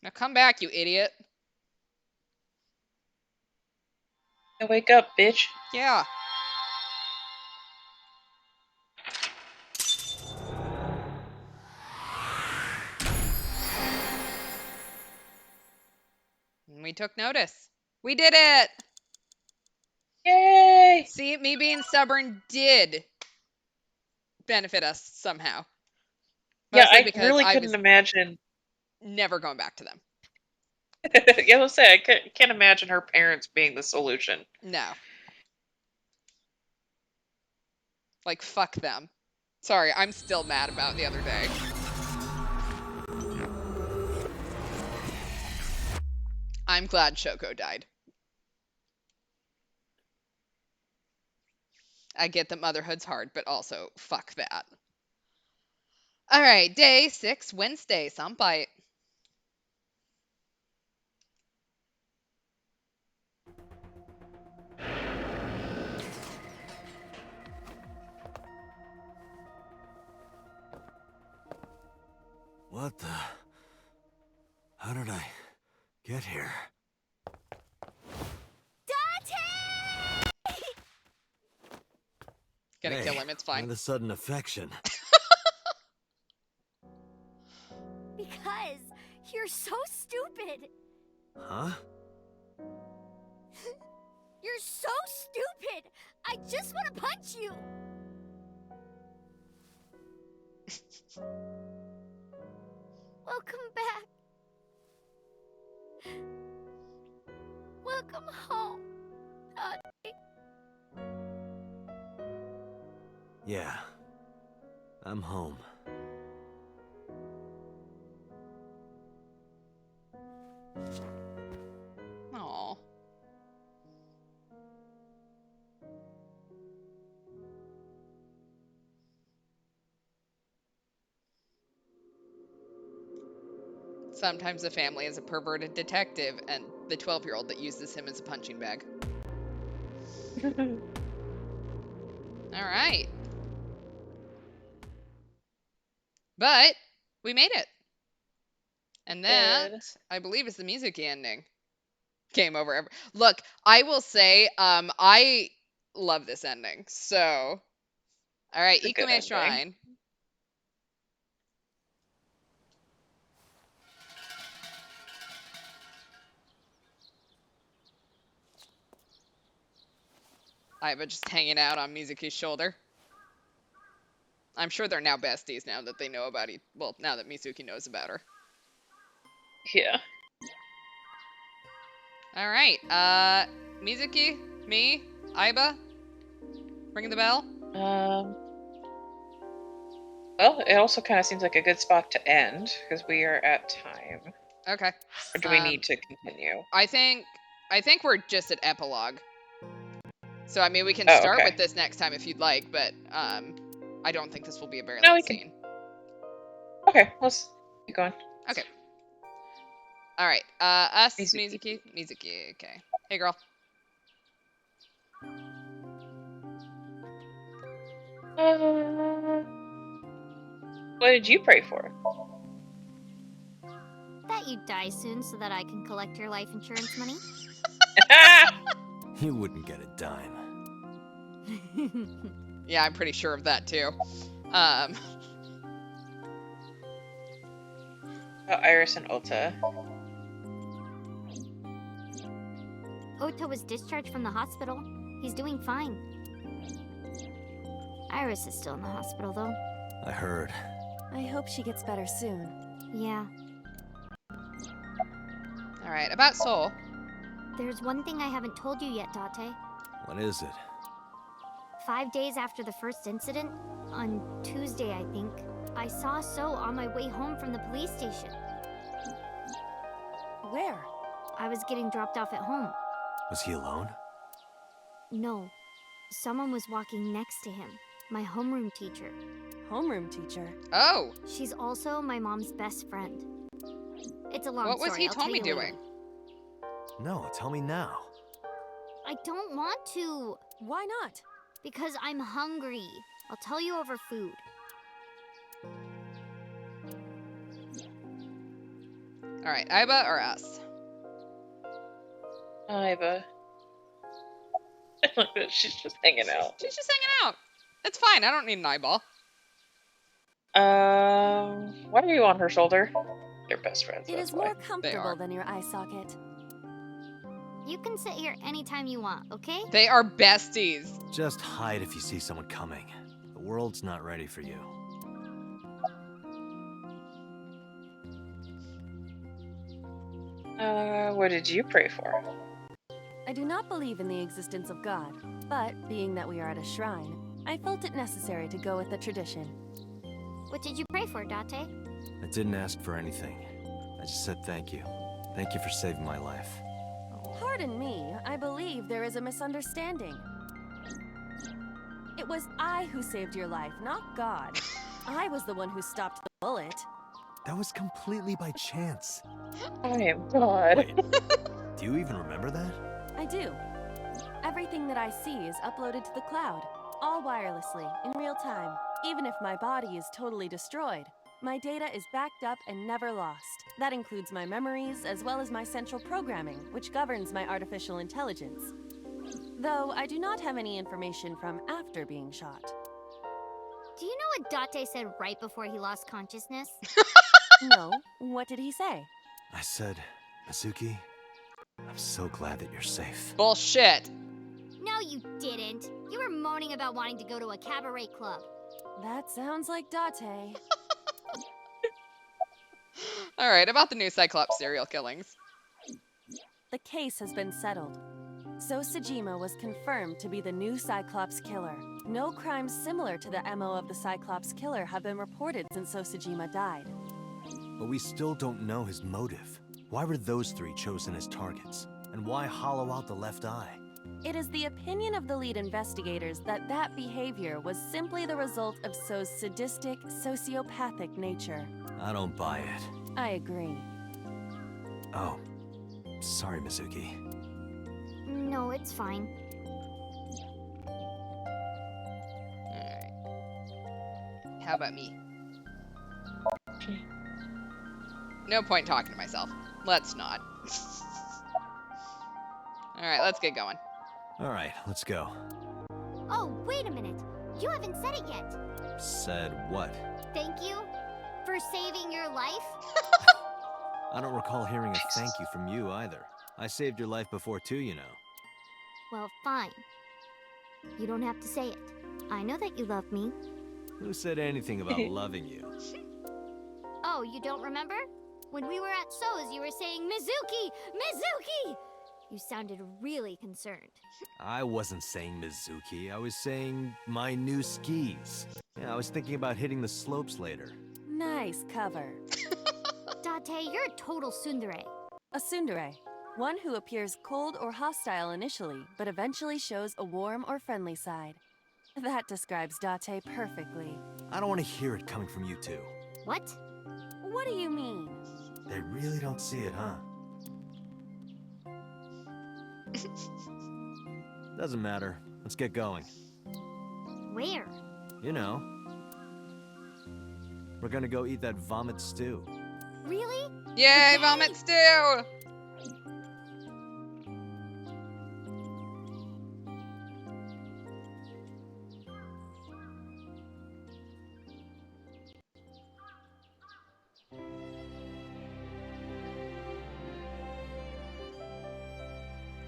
A: Now come back, you idiot.
B: Now wake up, bitch.
A: Yeah. And we took notice. We did it!
B: Yay!
A: See, me being stubborn did benefit us somehow.
B: Yeah,
A: Mostly
B: I
A: because
B: really
A: I
B: couldn't
A: was
B: imagine.
A: never going back to them.
B: Yeah, I'll say I can't imagine her parents being the solution.
A: No. Like, fuck them. Sorry, I'm still mad about the other day. I'm glad Shoko died. I get that motherhood's hard, but also, fuck that. Alright, day 6, Wednesday, Sampai.
D: What the? How did I get here?
A: Gonna kill him, it's fine.
D: Why the sudden affection?
C: Because you're so stupid.
D: Huh?
C: You're so stupid. I just want to punch you. Welcome back. Welcome home.
D: Yeah. I'm home.
A: Aww. Sometimes a family is a perverted detective and the 12-year-old that uses him as a punching bag. Alright. But we made it. And that, I believe, is the Mizuki ending. Game over. Look, I will say, I love this ending. So, alright, Ikume Shrine. Aiba just hanging out on Mizuki's shoulder. I'm sure they're now besties now that they know about it. Well, now that Mizuki knows about her.
B: Yeah.
A: Alright, Mizuki, me, Aiba, ringing the bell?
B: Well, it also kind of seems like a good spot to end, because we are at time.
A: Okay.
B: Or do we need to continue?
A: I think we're just at epilogue. So, I mean, we can start with this next time if you'd like, but, I don't think this will be a very long scene.
B: Okay, let's keep going.
A: Okay. Alright, us, Mizuki, okay. Hey, girl.
B: What did you pray for?
C: That you die soon so that I can collect your life insurance money.
D: You wouldn't get a dime.
A: Yeah, I'm pretty sure of that, too.
B: Iris and Ota.
C: Ota was discharged from the hospital. He's doing fine. Iris is still in the hospital, though.
D: I heard.
F: I hope she gets better soon.
C: Yeah.
A: Alright, about Soul.
C: There's one thing I haven't told you yet, Date.
D: What is it?
C: 5 days after the first incident, on Tuesday, I think, I saw So on my way home from the police station.
F: Where?
C: I was getting dropped off at home.
D: Was he alone?
C: No. Someone was walking next to him. My homeroom teacher.
F: Homeroom teacher?
A: Oh!
C: She's also my mom's best friend. It's a long story.
A: What was he Tommy doing?
D: No, tell me now.
C: I don't want to.
F: Why not?
C: Because I'm hungry. I'll tell you over food.
A: All right, Iba or us?
B: Iva. She's just hanging out.
A: She's just hanging out. It's fine. I don't need an eyeball.
B: Why are you on her shoulder? They're best friends.
G: It
B: That's
G: is
B: why.
G: more comfortable than your eye socket.
C: You can sit here anytime you want, okay?
A: They are besties.
D: Just hide if you see someone coming. The world's not ready for you.
B: What did you pray for?
G: I do not believe in the existence of God, but being that we are at a shrine, I felt it necessary to go with the tradition.
C: What did you pray for, Date?
D: I didn't ask for anything. I just said thank you. Thank you for saving my life.
G: Pardon me, I believe there is a misunderstanding. It was I who saved your life, not God. I was the one who stopped the bullet.
D: That was completely by chance.
B: I am God.
D: Wait, do you even remember that?
G: I do. Everything that I see is uploaded to the cloud, all wirelessly, in real time. Even if my body is totally destroyed, my data is backed up and never lost. That includes my memories, as well as my central programming, which governs my artificial intelligence. Though I do not have any information from after being shot.
C: Do you know what Date said right before he lost consciousness?
G: No, what did he say?
D: I said, Mizuki, I'm so glad that you're safe.
A: Bullshit.
C: No, you didn't. You were moaning about wanting to go to a cabaret club.
G: That sounds like Date.
A: All right, about the new Cyclops serial killings.
G: The case has been settled. So Sejima was confirmed to be the new Cyclops killer. No crimes similar to the MO of the Cyclops killer have been reported since So Sejima died.
D: But we still don't know his motive. Why were those three chosen as targets? And why hollow out the left eye?
G: It is the opinion of the lead investigators that that behavior was simply the result of So's sadistic, sociopathic nature.
D: I don't buy it.
G: I agree.
D: Oh, sorry, Mizuki.
C: No, it's fine.
A: Alright. How about me? No point talking to myself. Let's not. Alright, let's get going.
D: Alright, let's go.
C: Oh, wait a minute. You haven't said it yet.
D: Said what?
C: Thank you for saving your life.
D: I don't recall hearing a thank you from you either. I saved your life before too, you know.
C: Well, fine. You don't have to say it. I know that you love me.
D: Who said anything about loving you?
C: Oh, you don't remember? When we were at So's, you were saying, Mizuki! Mizuki! You sounded really concerned.
D: I wasn't saying Mizuki. I was saying my new skis. Yeah, I was thinking about hitting the slopes later.
G: Nice cover.
C: Date, you're a total tsundere.
G: A tsundere. One who appears cold or hostile initially, but eventually shows a warm or friendly side. That describes Date perfectly.
D: I don't want to hear it coming from you two.
C: What?
G: What do you mean?
D: They really don't see it, huh? Doesn't matter. Let's get going.
C: Where?
D: You know. We're gonna go eat that vomit stew.
C: Really?
A: Yay, vomit stew!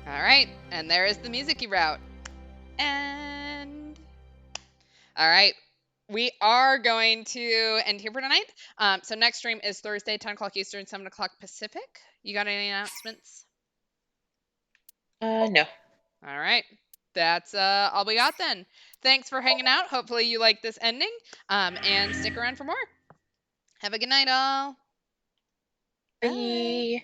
A: Alright, and there is the music-y route. And... Alright, we are going to end here for tonight. So next stream is Thursday, 10 o'clock Eastern, 7 o'clock Pacific. You got any announcements?
B: No.
A: Alright, that's all we got then. Thanks for hanging out. Hopefully you like this ending, and stick around for more. Have a good night, all.
B: Bye.